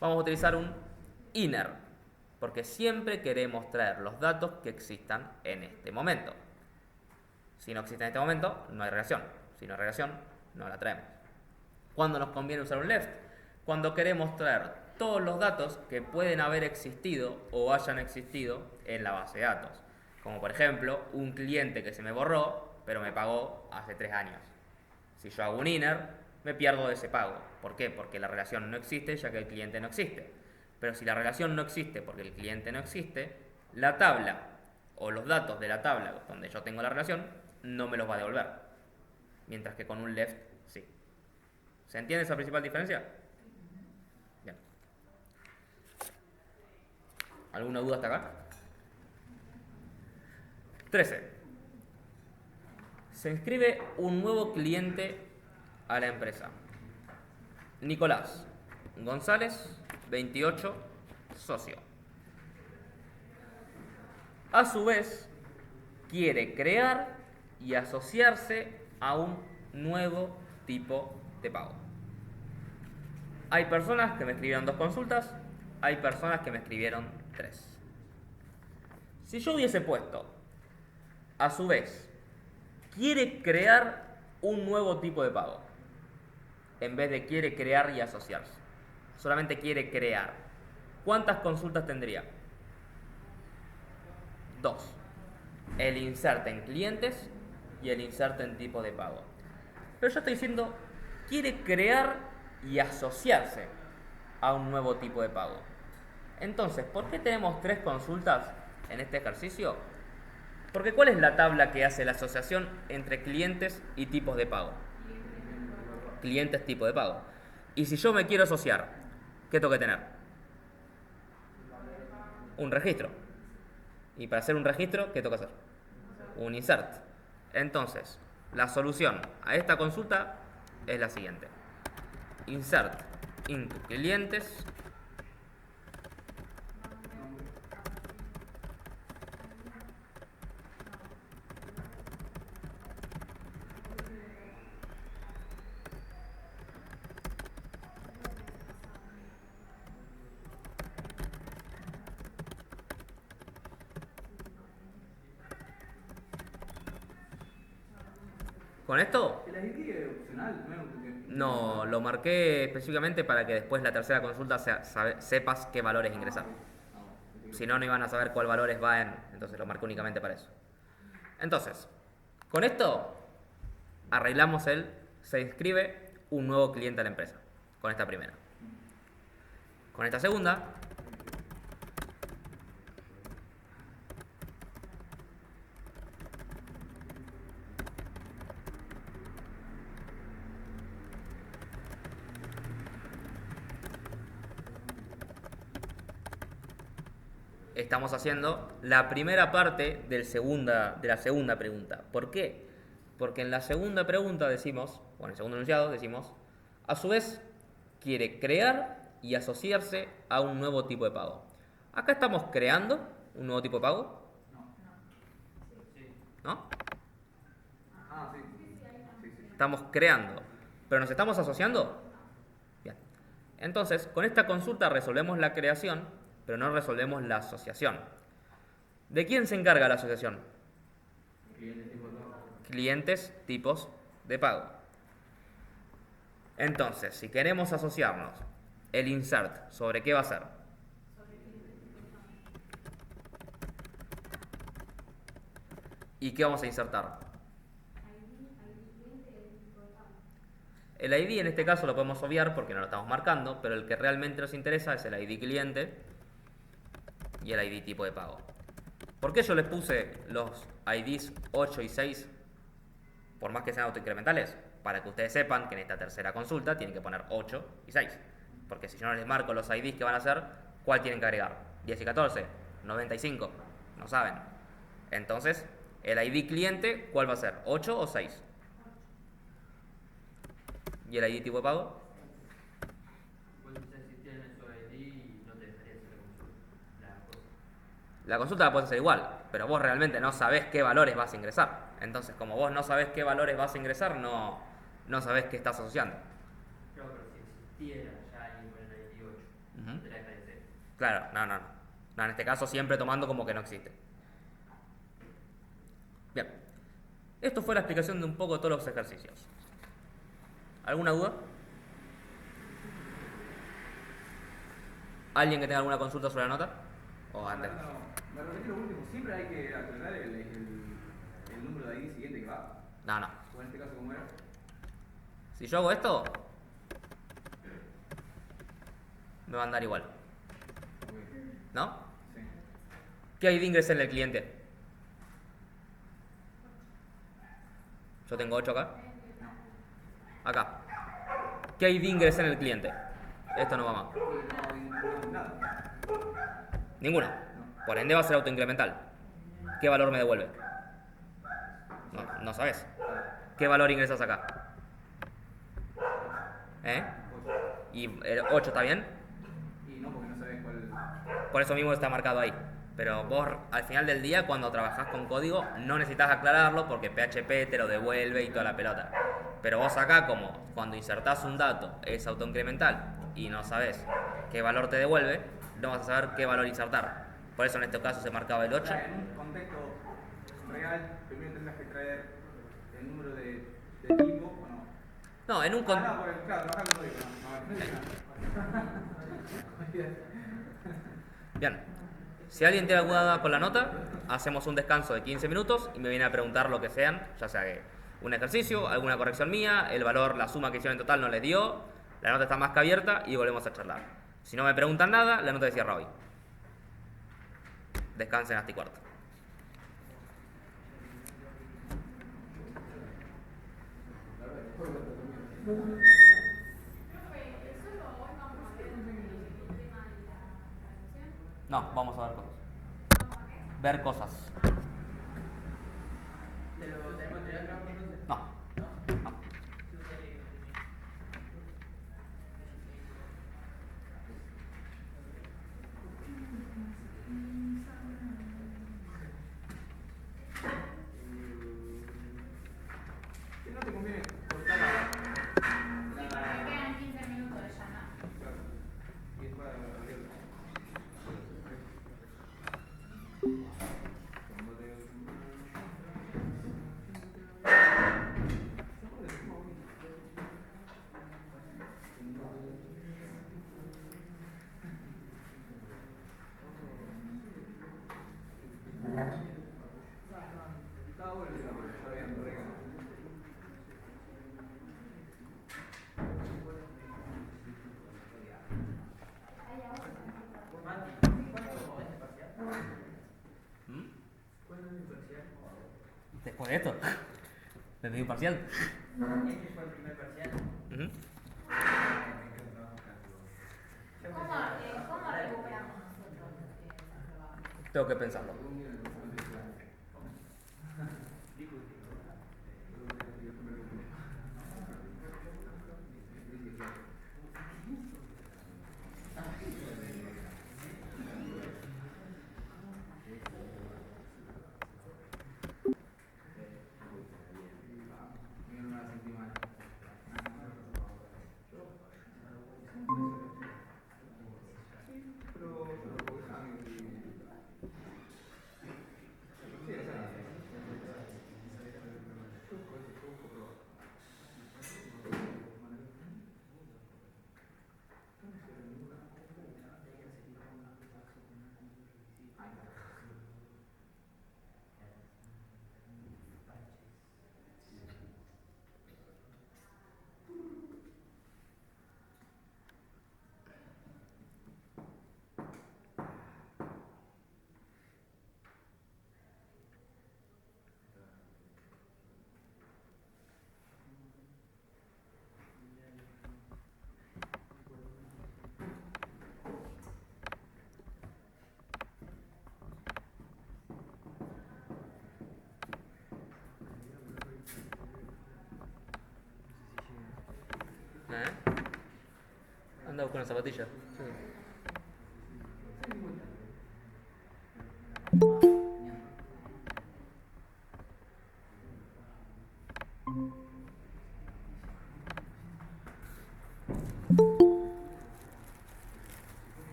vamos a utilizar un inner, porque siempre queremos traer los datos que existan en este momento. Si no existe en este momento, no hay relación. Si no hay relación, no la traemos. ¿Cuándo nos conviene usar un left? Cuando queremos traer todos los datos que pueden haber existido o hayan existido en la base de datos. Como por ejemplo, un cliente que se me borró, pero me pagó hace 3 años. Si yo hago un inner, me pierdo de ese pago. ¿Por qué? Porque la relación no existe, ya que el cliente no existe. Pero si la relación no existe porque el cliente no existe, la tabla o los datos de la tabla donde yo tengo la relación no me los va a devolver. Mientras que con un left, sí. ¿Se entiende esa principal diferencia? Bien. ¿Alguna duda hasta acá? 13. Se inscribe un nuevo cliente a la empresa. Nicolás González, 28, socio. A su vez, quiere crear y asociarse a un nuevo tipo de pago. Hay personas que me escribieron 2 consultas, hay personas que me escribieron 3. Si yo hubiese puesto, a su vez, quiere crear un nuevo tipo de pago, en vez de quiere crear y asociarse, solamente quiere crear, ¿cuántas consultas tendría? 2. El insert en clientes y el insert en tipo de pago. Pero yo estoy diciendo, quiere crear y asociarse. a un nuevo tipo de pago. Entonces, ¿por qué tenemos 3 consultas en este ejercicio? Porque ¿cuál es la tabla que hace la asociación entre clientes y tipos de pago? Clientes, tipo de pago. Y si yo me quiero asociar, ¿qué tengo que tener? Un registro. Y para hacer un registro, ¿qué tengo que hacer? Un insert. Entonces, la solución a esta consulta es la siguiente. Insert into clientes. ¿Con esto? ¿El ID es opcional? No es un- No, lo marqué específicamente para que después la tercera consulta sepas qué valores ingresar. Si no, no iban a saber cuál valores va en. Entonces lo marqué únicamente para eso. Entonces, con esto arreglamos se inscribe un nuevo cliente a la empresa. Con esta primera. Con esta segunda, estamos haciendo la primera parte de la segunda pregunta. ¿Por qué? Porque en la segunda pregunta decimos, o en el segundo enunciado decimos, a su vez quiere crear y asociarse a un nuevo tipo de pago. Acá estamos creando un nuevo tipo de pago. ¿No? Ah, sí. Sí, sí. Estamos creando, pero nos estamos asociando. Bien. Entonces, con esta consulta resolvemos la creación, pero no resolvemos la asociación. ¿De quién se encarga la asociación? Clientes, tipos de pago. Entonces, si queremos asociarnos, el insert, ¿sobre qué va a ser? ¿Y qué vamos a insertar? El ID en este caso lo podemos obviar porque no lo estamos marcando, pero el que realmente nos interesa es el ID cliente y el ID tipo de pago. ¿Por qué yo les puse los IDs 8 y 6? Por más que sean autoincrementales, para que ustedes sepan que en esta tercera consulta tienen que poner 8 y 6. Porque si yo no les marco los IDs que van a hacer, ¿cuál tienen que agregar? 10 y 14, 95, no saben. Entonces, el ID cliente, ¿cuál va a ser? ¿8 o 6? ¿Y el ID tipo de pago? Vos quizás si tienes su ID no te dejaría hacer la cosa. La consulta la puedes hacer igual, pero vos realmente no sabés qué valores vas a ingresar. Entonces, como vos no sabés qué valores vas a ingresar, no sabés qué estás asociando. Claro, pero si existiera ya alguien con el ID 8, no te la dejaría hacer. Claro, no. En este caso siempre tomando como que no existe. Bien. Esto fue la explicación de un poco todos los ejercicios. ¿Alguna duda? ¿Alguien que tenga alguna consulta sobre la nota? ¿O antes? No, me repetí lo último. Siempre hay que aclarar el número de ID siguiente que va. No. O en este caso, ¿cómo era? Si yo hago esto, me va a andar igual. Ok. ¿No? Sí. ¿Qué ID ingresé en el cliente? Yo tengo 8 acá. Acá. ¿Qué ID ingresé en el cliente? Esto no va más. No, nada. Ninguna. Por ende va a ser autoincremental. ¿Qué valor me devuelve? No sabes. ¿Qué valor ingresas acá? ¿Eh? ¿Y el 8 está bien? Y no, porque no sabes cuál. Por eso mismo está marcado ahí. Pero vos al final del día, cuando trabajás con código, no necesitas aclararlo porque PHP te lo devuelve y toda la pelota. Pero vos acá, como cuando insertás un dato es autoincremental y no sabés qué valor te devuelve, no vas a saber qué valor insertar. Por eso en este caso se marcaba el 8. En un contexto real, primero tendrás que traer el número de tipo o no. No, en un No, porque claro, trabajar con código, no. Bien. Si alguien tiene alguna duda con la nota, hacemos un descanso de 15 minutos y me viene a preguntar lo que sean, ya sea que un ejercicio, alguna corrección mía, el valor, la suma que hicieron en total no les dio, la nota está más que abierta y volvemos a charlar. Si no me preguntan nada, la nota se cierra hoy. Descansen hasta y cuarto. No, vamos a ver cosas. Ver cosas. ¿Pero tenemos teoría de trabajo entonces? No. No. ¿Qué no te conviene cortar Sí, porque quedan 15 minutos de llamada. Claro. Y después abrirlo. Estaba bueno el tema, porque ya habían reglas. Mati, ¿cuándo es el parcial? ¿Mm? ¿Cuándo es el parcial? Después de esto. ¿Me pedí un parcial? Este fue el primer parcial. Ujú. ¿Cómo recuperamos nosotros el trabajo? Tengo que pensarlo. Yo no me la sentí mal. Pero porque saben que... Sí, esa era. Anda a buscar una zapatilla.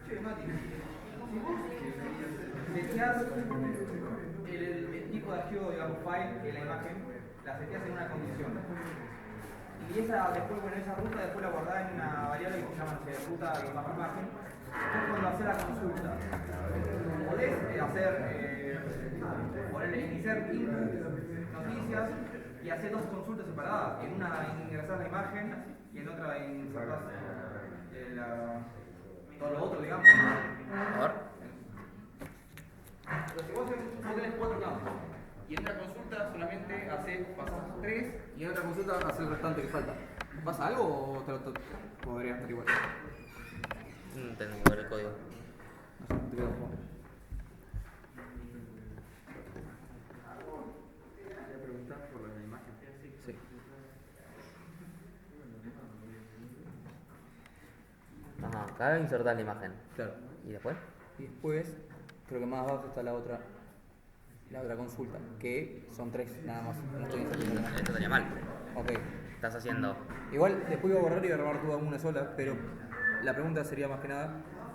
Che, Mati, si vos seteás el tipo de archivo, digamos, file de la imagen, la seteás en una condición. Y esa después, bueno, esa ruta después la guardás en una variable que se llama, no sé, ruta bajo imagen. Entonces cuando haces la consulta, podés ponerle insert input, noticias, y hacer dos consultas separadas. En una ingresás la imagen y en otra insertás todo lo otro, digamos. A ver. Pero si vos tenés 4 campos y en una consulta solamente pasás 3 y en otra consulta haces el restante que falta. ¿Pasa algo o podría estar igual? Tengo que ver el código. No sé, te quedo un poco. Quería preguntar por la imagen. Sí. Ajá. Acá insertás la imagen. Claro. ¿Y después? Y después, creo que más abajo está la otra consulta, que son 3 nada más. No estoy insertando nada. Esto estaría mal. Ok. Estás haciendo. Igual después voy a borrar y voy a armar toda una sola, pero la pregunta sería más que nada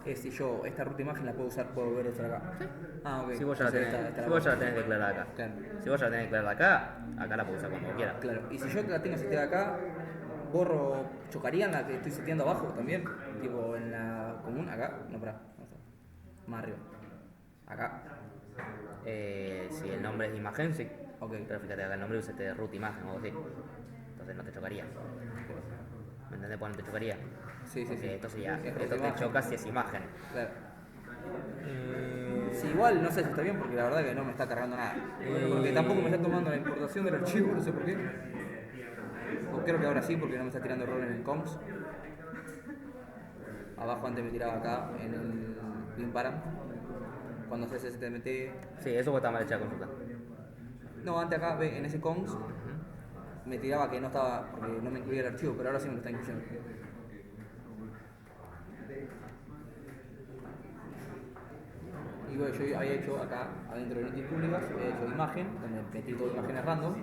es si yo esta ruta imagen la puedo usar, puedo volver a usar acá. Sí. Ah, ok. Si vos ya la Entonces tenés, esta si vos ya la tenés declarada acá. Claro. Si vos ya la tenés declarada acá, acá la puedo usar cuando quieras. Claro. Y si yo la tengo seteada acá, borro, chocaría en la que estoy seteando abajo también. Tipo en la común, acá. No, pará. No está. Más arriba. Acá. Si el nombre es imagen, sí. Ok. Pero fíjate, acá el nombre usa de root imagen o algo así. Entonces no te chocaría. ¿Me entendés por qué no te chocaría? Sí, sí, Porque sí. esto sería, Es esto te imagen. choca si es imagen. Claro. Sí, igual no sé si está bien porque la verdad que no me está cargando nada. Porque tampoco me está tomando la importación del archivo, no sé por qué. O creo que ahora sí porque no me está tirando error en el comps. Abajo antes me tiraba acá en el Limparam. Cuando haces STMT. Sí, eso está mal hecha la consulta. No, antes acá ve, en ese comps me tiraba que no estaba, porque no me incluía el archivo, pero ahora sí me lo está incluyendo. Y bueno, yo había hecho acá, adentro de noticias públicas, había hecho imagen, donde metí todas imágenes random.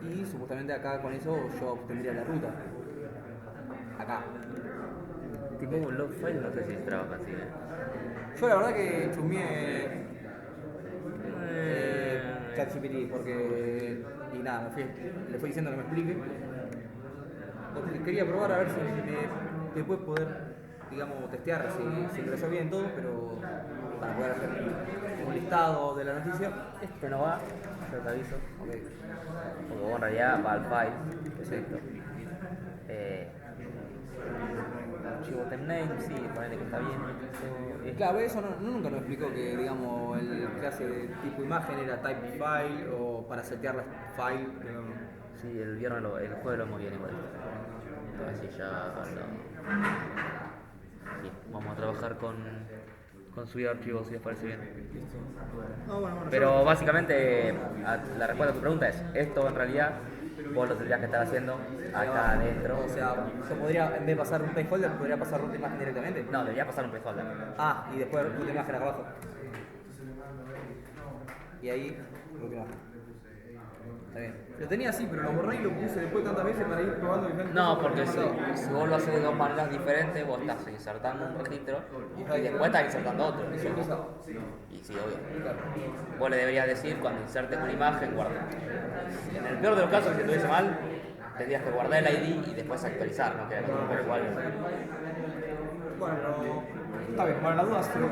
Y supuestamente acá con eso yo obtendría la ruta. Acá. Tipo un log file, no sé si trabaja así. Yo la verdad que chusmeé ChatGPT porque. Y nada, le fui diciendo que me explique. Porque quería probar a ver si me puede poder, digamos, testear si ingresó bien todo, pero para poder hacer un listado de la noticia. Esto no va, yo te aviso. Ok. Porque vos en realidad va al file, que es esto. Archivo temname, sí, ponele que está bien. Claro, eso nunca nos explicó que, digamos, el clase de tipo imagen era type file o para setear la file. Sí, el viernes, el jueves lo hemos bien igual. Entonces sí, ya sí, vamos a trabajar con subir archivos si les parece bien. Bueno, Pero básicamente la respuesta a tu pregunta es, esto en realidad vos lo tendrías que estar haciendo acá adentro. O sea, yo podría, en vez de pasar un placeholder, podría pasar ruta imagen directamente. No, debería pasar un placeholder. Ah, y después ruta imagen acá abajo. Y ahí, ruta imagen. Está bien. Lo tenía así, pero lo borré y lo puse después tantas veces para ir probando diferentes No, cosas, porque pero no si vos lo haces de dos maneras diferentes, vos estás insertando un registro y después estás insertando otro. me hizo. Y sí, obvio. Claro. Vos le deberías decir cuando insertes una imagen, guarda. En el peor de los casos, si estuviese mal, tendrías que guardar el ID y después actualizar, ¿no? Pero igual. Bueno, pero está bien, para las dudas, pero.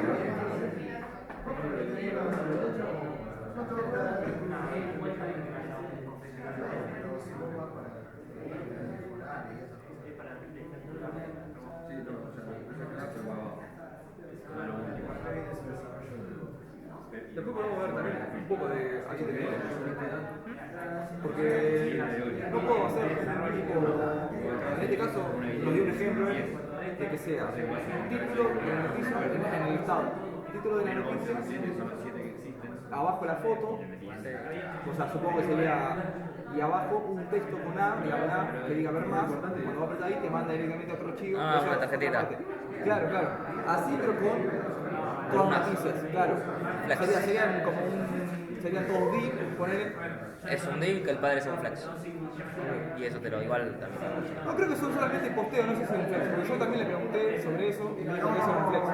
Después podemos ver también un poco de HTML. Porque no puedo hacer tipo. En este caso, nos dio un ejemplo de que sea un título de la noticia en el listado. Título de la noticia, abajo la foto, o sea, supongo que sería. Y abajo un texto con A, digamos A, que diga ver más. Cuando vos apretas ahí, te manda directamente a otro archivo. Ah, o sea, una tarjetita. otra parte. Claro, claro. Así, pero con noticias, claro. Flex. Serían todos div, poner. Es un div que el padre es un flex. Y eso te lo igual también. No creo que son solamente posteo, no sé si es un flex, porque yo también le pregunté sobre eso y me dijo que eso era un flex.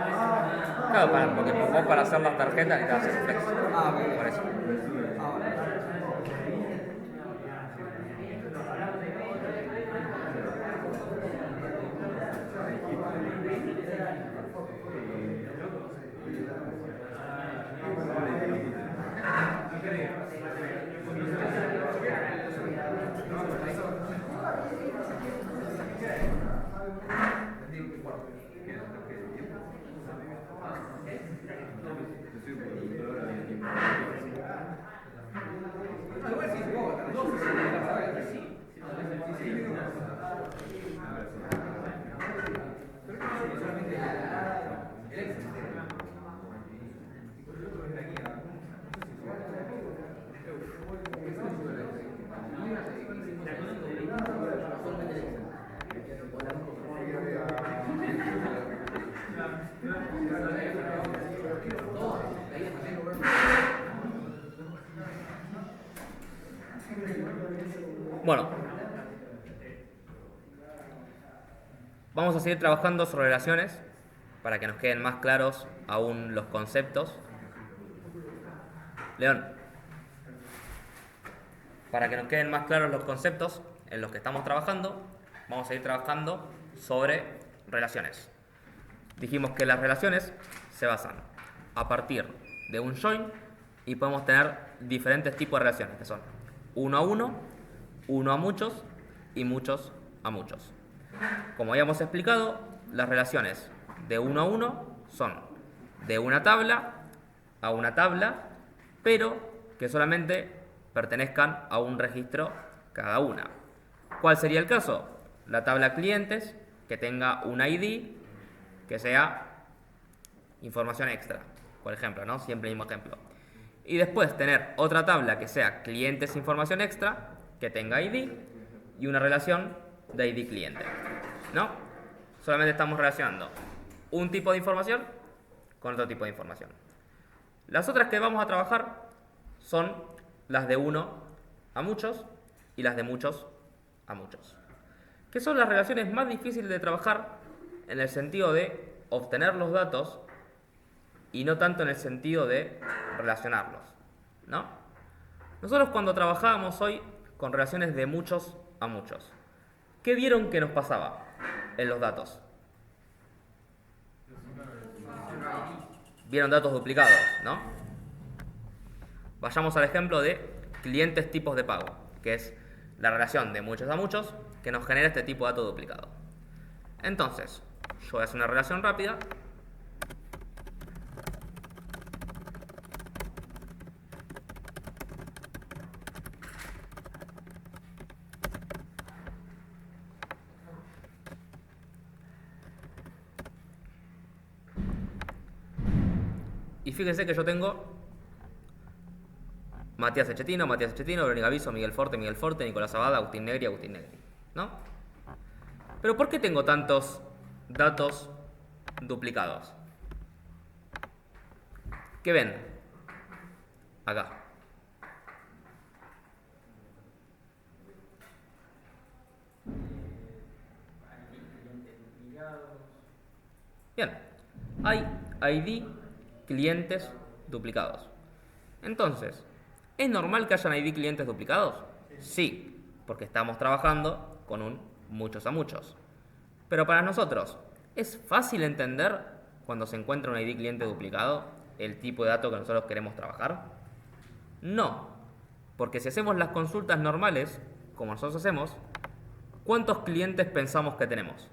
Claro, porque vos para hacer las tarjetas necesitas hacer un flex. Ah, ok. Por eso. Ah, bueno. Igual sí, supongo que no sé si la palabra es sí. Pero no solamente el ex. Bueno, vamos a seguir trabajando sobre relaciones para que nos queden más claros aún los conceptos. León, para que nos queden más claros los conceptos en los que estamos trabajando, vamos a seguir trabajando sobre relaciones. Dijimos que las relaciones se basan a partir de un join y podemos tener diferentes tipos de relaciones, que son uno a uno, uno a muchos y muchos a muchos. Como habíamos explicado, las relaciones de uno a uno son de una tabla a una tabla, pero que solamente pertenezcan a un registro cada una. ¿Cuál sería el caso? La tabla clientes que tenga un ID que sea información extra, por ejemplo, ¿no? Siempre el mismo ejemplo. Y después tener otra tabla que sea clientes información extra que tenga ID y una relación de ID cliente, ¿no? Solamente estamos relacionando un tipo de información con otro tipo de información. Las otras que vamos a trabajar son las de uno a muchos y las de muchos a muchos, que son las relaciones más difíciles de trabajar en el sentido de obtener los datos y no tanto en el sentido de relacionarlos, ¿no? Nosotros cuando trabajábamos hoy con relaciones de muchos a muchos, ¿qué vieron que nos pasaba en los datos? Vieron datos duplicados, ¿no? Vayamos al ejemplo de clientes tipos de pago, que es la relación de muchos a muchos que nos genera este tipo de dato duplicado. Entonces, yo voy a hacer una relación rápida. Y fíjense que yo tengo Matías Echetino, Verónica Viso, Miguel Forte, Nicolás Abada, Agustín Negri, ¿no? Pero ¿por qué tengo tantos datos duplicados? ¿Qué ven? Acá. Bien. Hay ID clientes duplicados. Entonces, ¿es normal que hayan ID clientes duplicados? Sí, porque estamos trabajando con un muchos a muchos. Pero para nosotros, ¿es fácil entender cuando se encuentra un ID cliente duplicado el tipo de dato que nosotros queremos trabajar? No, porque si hacemos las consultas normales, como nosotros hacemos, ¿cuántos clientes pensamos que tenemos?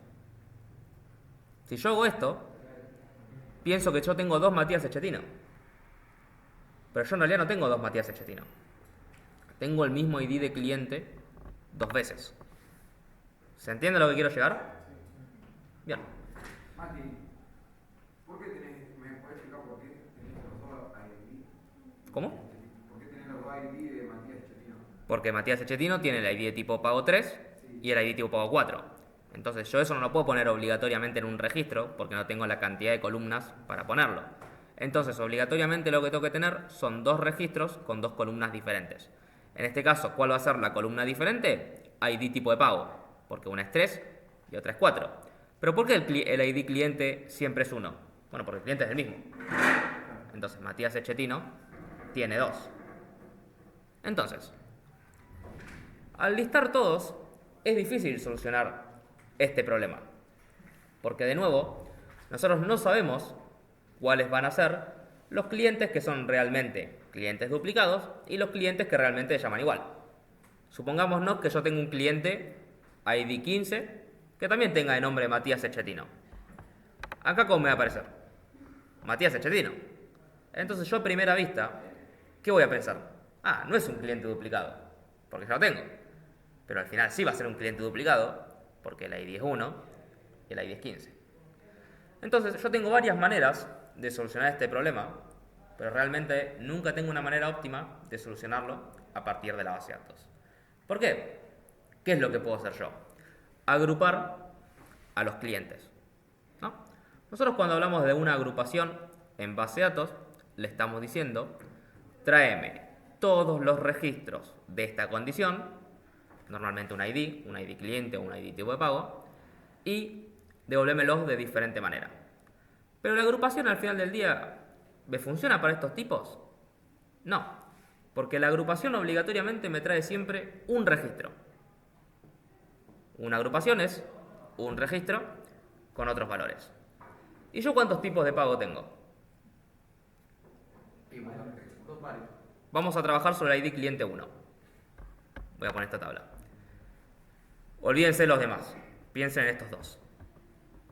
Si yo hago esto, pienso que yo tengo 2 Matías Echetino. Pero yo en realidad no tengo 2 Matías Echetino. Tengo el mismo ID de cliente 2 veces. ¿Se entiende a lo que quiero llegar? Bien. Mati, ¿por qué tenés, me podés explicar por qué tenés los dos ID? ¿Cómo? ¿Por qué tenés los dos ID de Matías Echetino? Porque Matías Echetino tiene el ID de tipo pago 3 y el ID tipo pago 4. Entonces yo eso no lo puedo poner obligatoriamente en un registro porque no tengo la cantidad de columnas para ponerlo. Entonces obligatoriamente lo que tengo que tener son 2 registros con 2 columnas diferentes. En este caso, ¿cuál va a ser la columna diferente? ID tipo de pago, porque una es 3 y otra es 4. ¿Pero por qué el ID cliente siempre es 1? Bueno, porque el cliente es el mismo. Entonces Matías Echetino tiene 2. Entonces, al listar todos, es difícil solucionar este problema. Porque de nuevo, nosotros no sabemos cuáles van a ser los clientes que son realmente clientes duplicados y los clientes que realmente se llaman igual. Supongámonos que yo tengo un cliente ID 15 que también tenga de nombre Matías Echetino. Acá ¿cómo me va a aparecer? Matías Echetino. Entonces yo a primera vista, ¿qué voy a pensar? Ah, no es un cliente duplicado, porque ya lo tengo. Pero al final sí va a ser un cliente duplicado, porque el ID es 1 y el ID es 15. Entonces yo tengo varias maneras de solucionar este problema, pero realmente nunca tengo una manera óptima de solucionarlo a partir de la base de datos. ¿Por qué? ¿Qué es lo que puedo hacer yo? Agrupar a los clientes, ¿no? Nosotros cuando hablamos de una agrupación en base de datos, le estamos diciendo, tráeme todos los registros de esta condición normalmente un ID cliente o un ID tipo de pago, y devolvémelos de diferente manera. Pero la agrupación al final del día, ¿me funciona para estos tipos? No, porque la agrupación obligatoriamente me trae siempre un registro. Una agrupación es un registro con otros valores. ¿Y yo cuántos tipos de pago tengo? Dos pares. Vamos a trabajar sobre el ID cliente 1. Voy a poner esta tabla. Olvídense de los demás. Piensen en estos dos.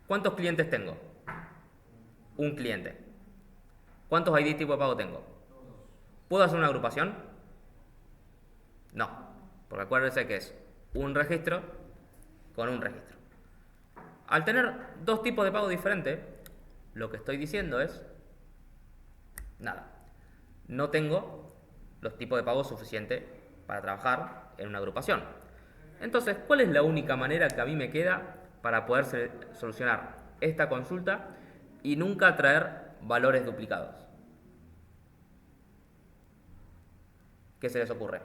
¿Cuántos clientes tengo? Un cliente. ¿Cuántos ID tipo de pago tengo? ¿Puedo hacer una agrupación? No. Porque acuérdense que es un registro con un registro. Al tener dos tipos de pago diferentes, lo que estoy diciendo es nada. No tengo los tipos de pago suficientes para trabajar en una agrupación. Entonces, ¿cuál es la única manera que a mí me queda para poder solucionar esta consulta y nunca traer valores duplicados? ¿Qué se les ocurre?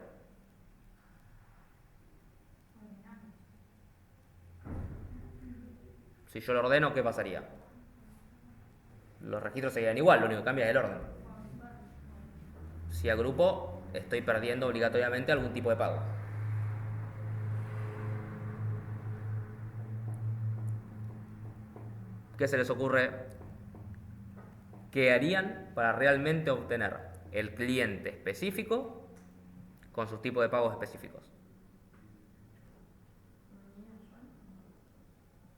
Si yo lo ordeno, ¿qué pasaría? Los registros seguirían igual, lo único que cambia es el orden. Si agrupo, estoy perdiendo obligatoriamente algún tipo de pago. ¿Qué se les ocurre? ¿Qué harían para realmente obtener el cliente específico con sus tipos de pagos específicos?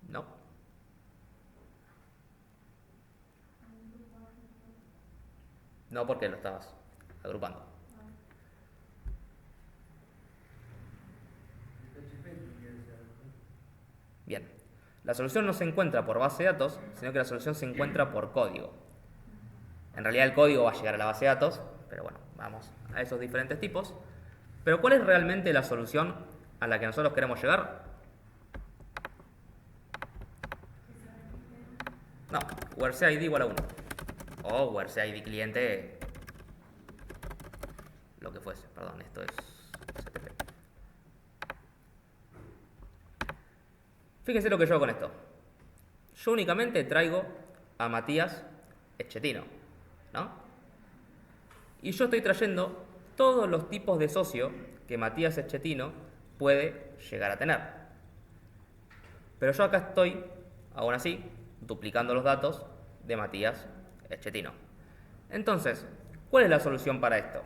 No. No, porque lo estabas agrupando. Bien. La solución no se encuentra por base de datos, sino que la solución se encuentra por código. En realidad el código va a llegar a la base de datos, pero bueno, vamos a esos diferentes tipos. Pero ¿cuál es realmente la solución a la que nosotros queremos llegar? No, where ID igual a 1. O where ID cliente, lo que fuese. Perdón, esto es CTP. Fíjense lo que yo hago con esto. Yo únicamente traigo a Matías Schettino, ¿no? Y yo estoy trayendo todos los tipos de socio que Matías Schettino puede llegar a tener. Pero yo acá estoy, aún así, duplicando los datos de Matías Schettino. Entonces, ¿cuál es la solución para esto?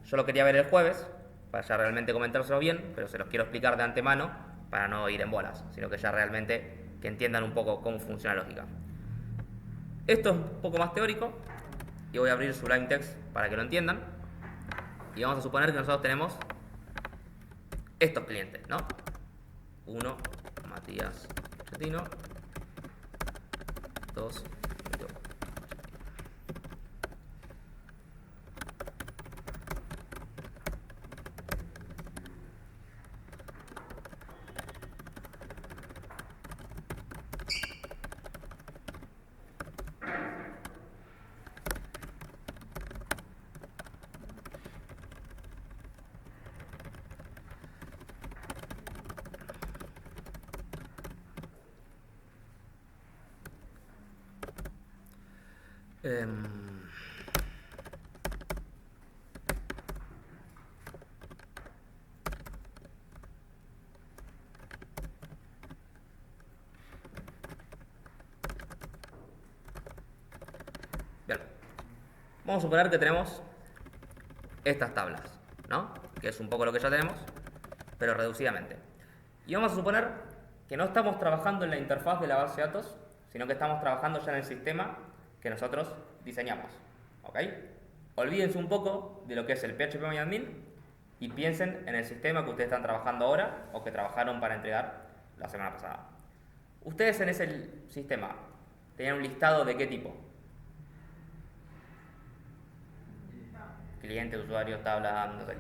Yo lo quería ver el jueves, para ya realmente comentárselo bien, pero se los quiero explicar de antemano para no ir en bolas, sino que ya realmente que entiendan un poco cómo funciona la lógica. Esto es un poco más teórico y voy a abrir Sublime Text para que lo entiendan. Y vamos a suponer que nosotros tenemos estos clientes, ¿no? 1, Matías Schettino. 2, bien. Vamos a suponer que tenemos estas tablas, ¿no? Que es un poco lo que ya tenemos, pero reducidamente. Y vamos a suponer que no estamos trabajando en la interfaz de la base de datos, sino que estamos trabajando ya en el sistema que nosotros diseñamos, ¿ok? Olvídense un poco de lo que es el PHPMyAdmin y piensen en el sistema que ustedes están trabajando ahora o que trabajaron para entregar la semana pasada. Ustedes en ese sistema tenían un listado de qué tipo. Cliente, usuario, tabla, no sé.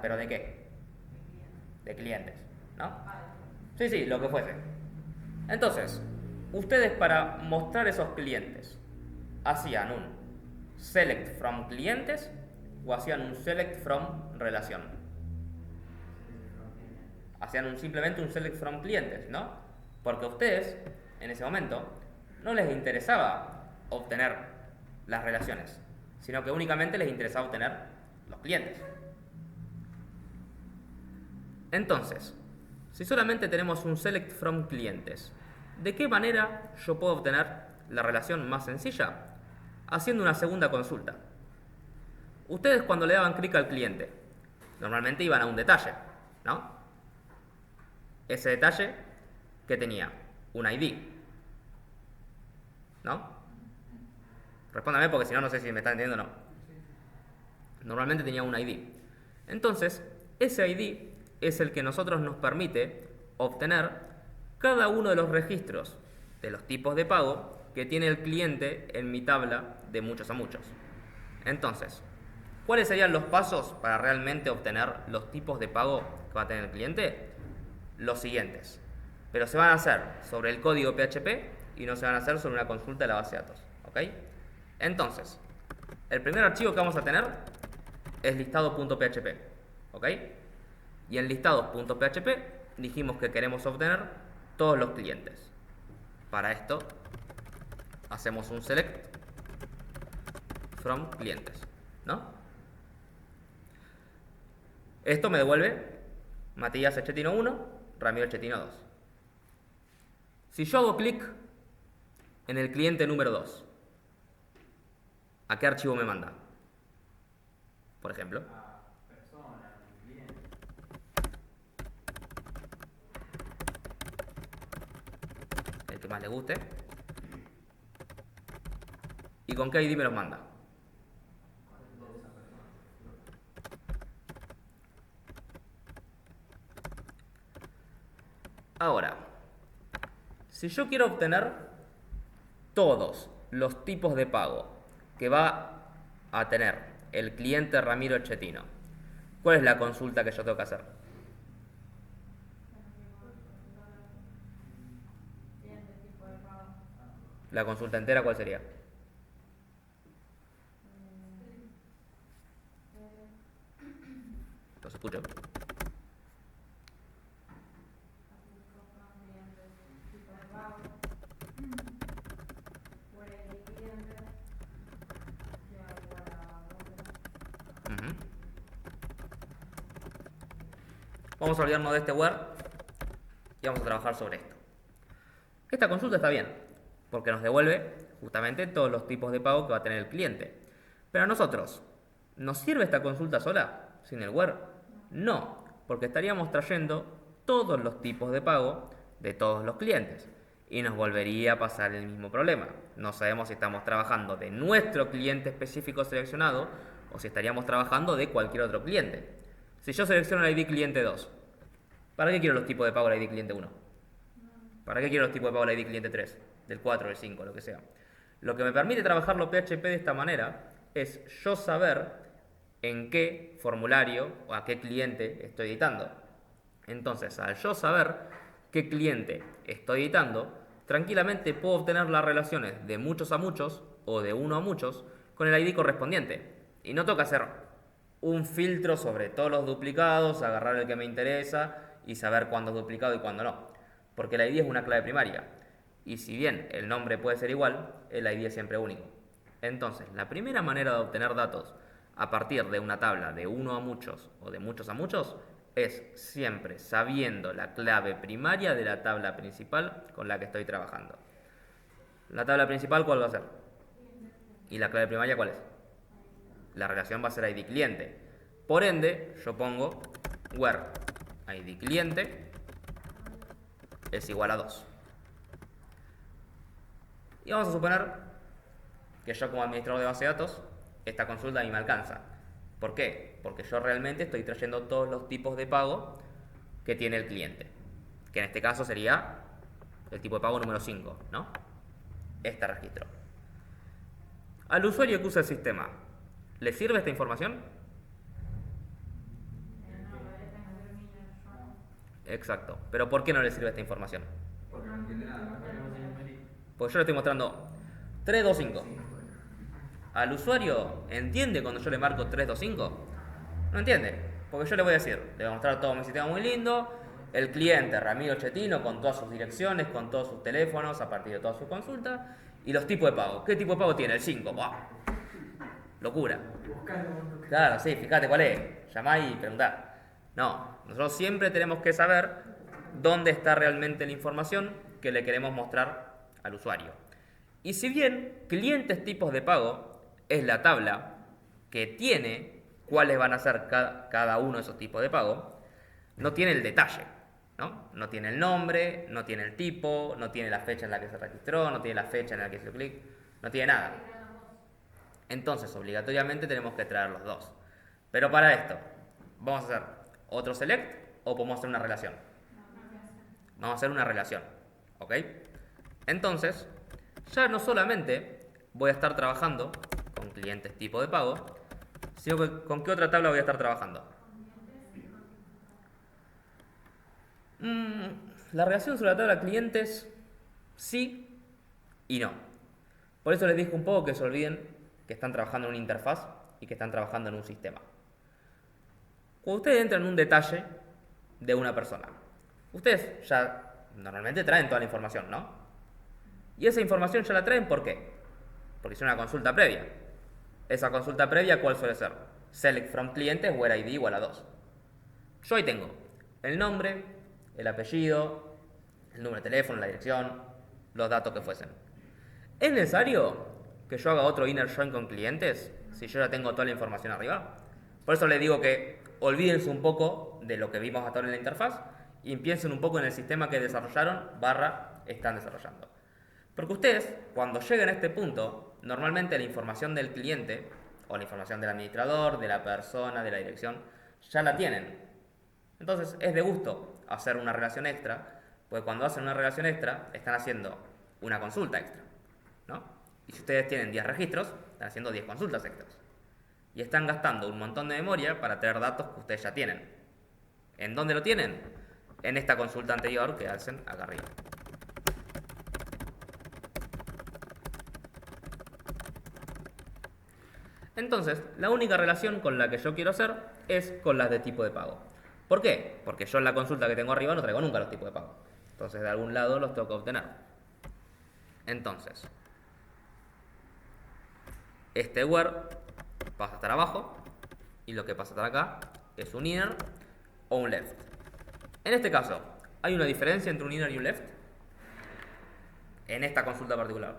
¿Pero de qué? De clientes, ¿no? Sí, lo que fuese. Entonces, ustedes para mostrar esos clientes, ¿hacían un select from clientes o hacían un select from relación? hacían simplemente un select from clientes, ¿no? Porque a ustedes, en ese momento, no les interesaba obtener las relaciones, sino que únicamente les interesaba obtener los clientes. Entonces, si solamente tenemos un select from clientes, ¿de qué manera yo puedo obtener la relación más sencilla? Haciendo una segunda consulta. Ustedes cuando le daban clic al cliente, normalmente iban a un detalle, ¿no? Ese detalle que tenía un ID, ¿no? Respóndame porque si no, no sé si me están entendiendo o no. Normalmente tenía un ID. Entonces, ese ID es el que nosotros nos permite obtener cada uno de los registros de los tipos de pago que tiene el cliente en mi tabla de muchos a muchos. Entonces, ¿cuáles serían los pasos para realmente obtener los tipos de pago que va a tener el cliente? Los siguientes. Pero se van a hacer sobre el código PHP y no se van a hacer sobre una consulta de la base de datos. ¿Ok? Entonces, el primer archivo que vamos a tener es listado.php. ¿Ok? Y en listados.php dijimos que queremos obtener todos los clientes. Para esto, hacemos un select from clientes, ¿no? Esto me devuelve Matías Echetino 1, Ramiro Echetino 2. Si yo hago clic en el cliente número 2, ¿a qué archivo me manda? Por ejemplo. El que más le guste. ¿Y con qué ID me los manda? Ahora, si yo quiero obtener todos los tipos de pago que va a tener el cliente Ramiro Echetino, ¿cuál es la consulta que yo tengo que hacer? ¿La consulta entera cuál sería? ¿Los escucho? Vamos a olvidarnos de este where y vamos a trabajar sobre esto. Esta consulta está bien, porque nos devuelve justamente todos los tipos de pago que va a tener el cliente. Pero a nosotros, ¿nos sirve esta consulta sola, sin el where? No, porque estaríamos trayendo todos los tipos de pago de todos los clientes. Y nos volvería a pasar el mismo problema. No sabemos si estamos trabajando de nuestro cliente específico seleccionado o si estaríamos trabajando de cualquier otro cliente. Si yo selecciono el ID cliente 2, ¿para qué quiero los tipos de pago del ID cliente 1? ¿Para qué quiero los tipos de pago del ID cliente 3? Del 4, del 5, lo que sea. Lo que me permite trabajarlo PHP de esta manera es yo saber en qué formulario o a qué cliente estoy editando. Entonces, al yo saber qué cliente estoy editando, tranquilamente puedo obtener las relaciones de muchos a muchos o de uno a muchos con el ID correspondiente. Y no toca hacer un filtro sobre todos los duplicados, agarrar el que me interesa y saber cuándo es duplicado y cuándo no. Porque el ID es una clave primaria. Y si bien el nombre puede ser igual, el ID es siempre único. Entonces, la primera manera de obtener datos a partir de una tabla de uno a muchos o de muchos a muchos es siempre sabiendo la clave primaria de la tabla principal con la que estoy trabajando. ¿La tabla principal cuál va a ser? ¿Y la clave primaria cuál es? La relación va a ser ID cliente. Por ende, yo pongo where ID cliente es igual a 2. Y vamos a suponer que yo como administrador de base de datos, esta consulta a mí me alcanza. ¿Por qué? Porque yo realmente estoy trayendo todos los tipos de pago que tiene el cliente. Que en este caso sería el tipo de pago número 5, ¿no? Este registro. Al usuario que usa el sistema, ¿le sirve esta información? Exacto. ¿Pero por qué no le sirve esta información? Porque no entiende nada. Porque yo le estoy mostrando 325. ¿Al usuario entiende cuando yo le marco 325? No entiende. Porque yo le voy a decir, le voy a mostrar todo mi sistema muy lindo, el cliente Ramiro Chetino con todas sus direcciones, con todos sus teléfonos, a partir de todas sus consultas, y los tipos de pago. ¿Qué tipo de pago tiene? El 5. ¡Buah! Locura. Claro, sí, fíjate cuál es. Llamá y preguntá. No, nosotros siempre tenemos que saber dónde está realmente la información que le queremos mostrar al usuario. Y si bien clientes tipos de pago es la tabla que tiene cuáles van a ser cada uno de esos tipos de pago, no tiene el detalle, ¿no? No tiene el nombre, no tiene el tipo, no tiene la fecha en la que se registró, no tiene la fecha en la que hizo clic, no tiene nada. Entonces, obligatoriamente tenemos que traer los dos. Pero para esto, ¿vamos a hacer otro select o podemos hacer una relación? Vamos a hacer una relación, ¿ok? Entonces, ya no solamente voy a estar trabajando con clientes tipo de pago, sino que ¿con qué otra tabla voy a estar trabajando? La relación sobre la tabla clientes, sí y no. Por eso les dije un poco que se olviden que están trabajando en una interfaz y que están trabajando en un sistema. Cuando ustedes entran en un detalle de una persona, ustedes ya normalmente traen toda la información, ¿no? Y esa información ya la traen, ¿por qué? Porque es una consulta previa. Esa consulta previa, ¿cuál suele ser? Select from clientes, where ID igual a 2. Yo ahí tengo el nombre, el apellido, el número de teléfono, la dirección, los datos que fuesen. ¿Es necesario que yo haga otro inner join con clientes si yo ya tengo toda la información arriba? Por eso les digo que olvídense un poco de lo que vimos hasta ahora en la interfaz y piensen un poco en el sistema que desarrollaron / están desarrollando. Porque ustedes, cuando lleguen a este punto, normalmente la información del cliente o la información del administrador, de la persona, de la dirección, ya la tienen. Entonces es de gusto hacer una relación extra, porque cuando hacen una relación extra están haciendo una consulta extra, ¿no? Y si ustedes tienen 10 registros, están haciendo 10 consultas extras. Y están gastando un montón de memoria para tener datos que ustedes ya tienen. ¿En dónde lo tienen? En esta consulta anterior que hacen acá arriba. Entonces, la única relación con la que yo quiero hacer es con las de tipo de pago. ¿Por qué? Porque yo en la consulta que tengo arriba no traigo nunca los tipos de pago. Entonces, de algún lado los tengo que obtener. Entonces, este where pasa a estar abajo y lo que pasa a estar acá es un inner o un left. En este caso, ¿hay una diferencia entre un inner y un left? En esta consulta particular.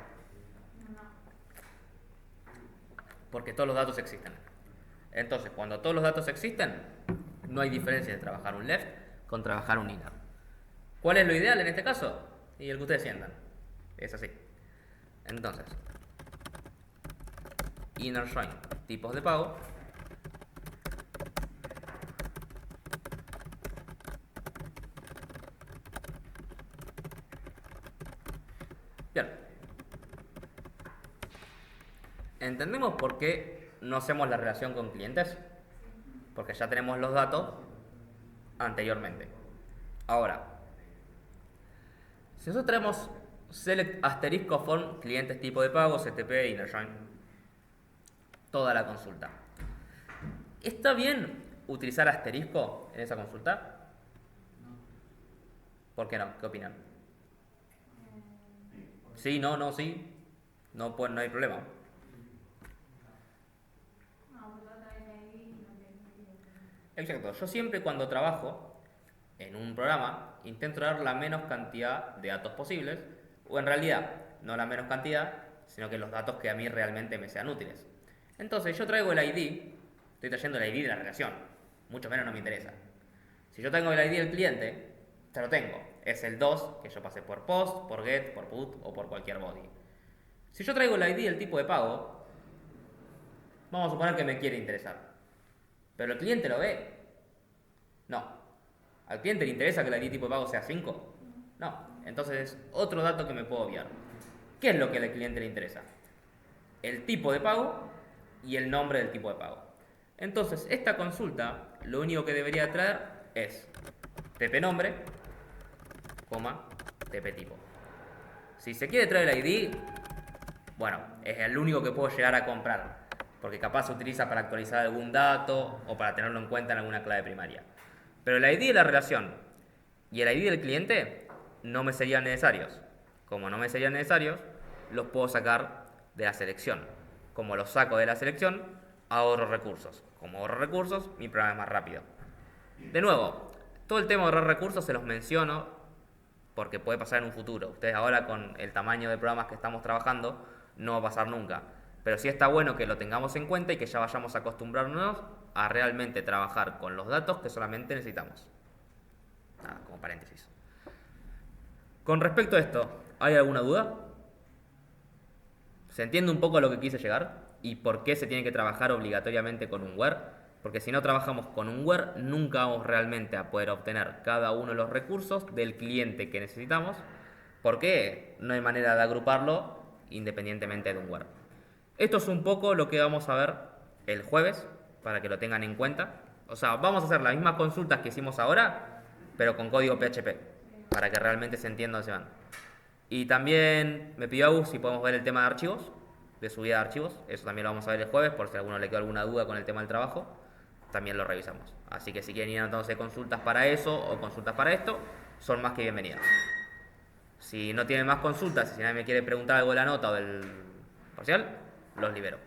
Porque todos los datos existen. Entonces, cuando todos los datos existen, no hay diferencia de trabajar un left con trabajar un inner. ¿Cuál es lo ideal en este caso? Y el que ustedes sientan. Es así. Entonces, inner join, tipos de pago. Bien. ¿Entendemos por qué no hacemos la relación con clientes? Porque ya tenemos los datos anteriormente. Ahora, si nosotros tenemos select asterisco form clientes tipo de pago, CTP, inner join, toda la consulta, ¿está bien utilizar asterisco en esa consulta? ¿Por qué no? ¿Qué opinan? Sí, no, sí. No, pues no hay problema. Exacto. Yo siempre cuando trabajo en un programa intento dar la menos cantidad de datos posibles, o en realidad no la menos cantidad, sino que los datos que a mí realmente me sean útiles. Entonces yo traigo el ID, estoy trayendo el ID de la relación, mucho menos no me interesa. Si yo tengo el ID del cliente, ya lo tengo, es el 2 que yo pasé por post, por get, por put o por cualquier body. Si yo traigo el ID del tipo de pago, vamos a suponer que me quiere interesar. ¿Pero el cliente lo ve? No. ¿Al cliente le interesa que el ID tipo de pago sea 5? No. Entonces es otro dato que me puedo obviar. ¿Qué es lo que al cliente le interesa? El tipo de pago y el nombre del tipo de pago. Entonces esta consulta lo único que debería traer es tp nombre, tp tipo. Si se quiere traer el ID, bueno, es el único que puedo llegar a comprar, porque capaz se utiliza para actualizar algún dato o para tenerlo en cuenta en alguna clave primaria. Pero el ID de la relación y el ID del cliente no me serían necesarios. Como no me serían necesarios, los puedo sacar de la selección. Como los saco de la selección, ahorro recursos. Como ahorro recursos, mi programa es más rápido. De nuevo, todo el tema de ahorrar recursos se los menciono porque puede pasar en un futuro. Ustedes ahora con el tamaño de programas que estamos trabajando no va a pasar nunca. Pero sí está bueno que lo tengamos en cuenta y que ya vayamos a acostumbrarnos a realmente trabajar con los datos que solamente necesitamos. Nada, como paréntesis. Con respecto a esto, ¿hay alguna duda? ¿Se entiende un poco a lo que quise llegar? ¿Y por qué se tiene que trabajar obligatoriamente con un where? Porque si no trabajamos con un where, nunca vamos realmente a poder obtener cada uno de los recursos del cliente que necesitamos, porque no hay manera de agruparlo independientemente de un where. Esto es un poco lo que vamos a ver el jueves, para que lo tengan en cuenta. O sea, vamos a hacer las mismas consultas que hicimos ahora, pero con código PHP, para que realmente se entienda dónde se van. Y también me pidió Agus si podemos ver el tema de archivos, de subida de archivos. Eso también lo vamos a ver el jueves, por si a alguno le quedó alguna duda con el tema del trabajo. También lo revisamos. Así que si quieren ir anotándose consultas para eso o consultas para esto, son más que bienvenidas. Si no tienen más consultas, si nadie me quiere preguntar algo de la nota o del parcial, los libero.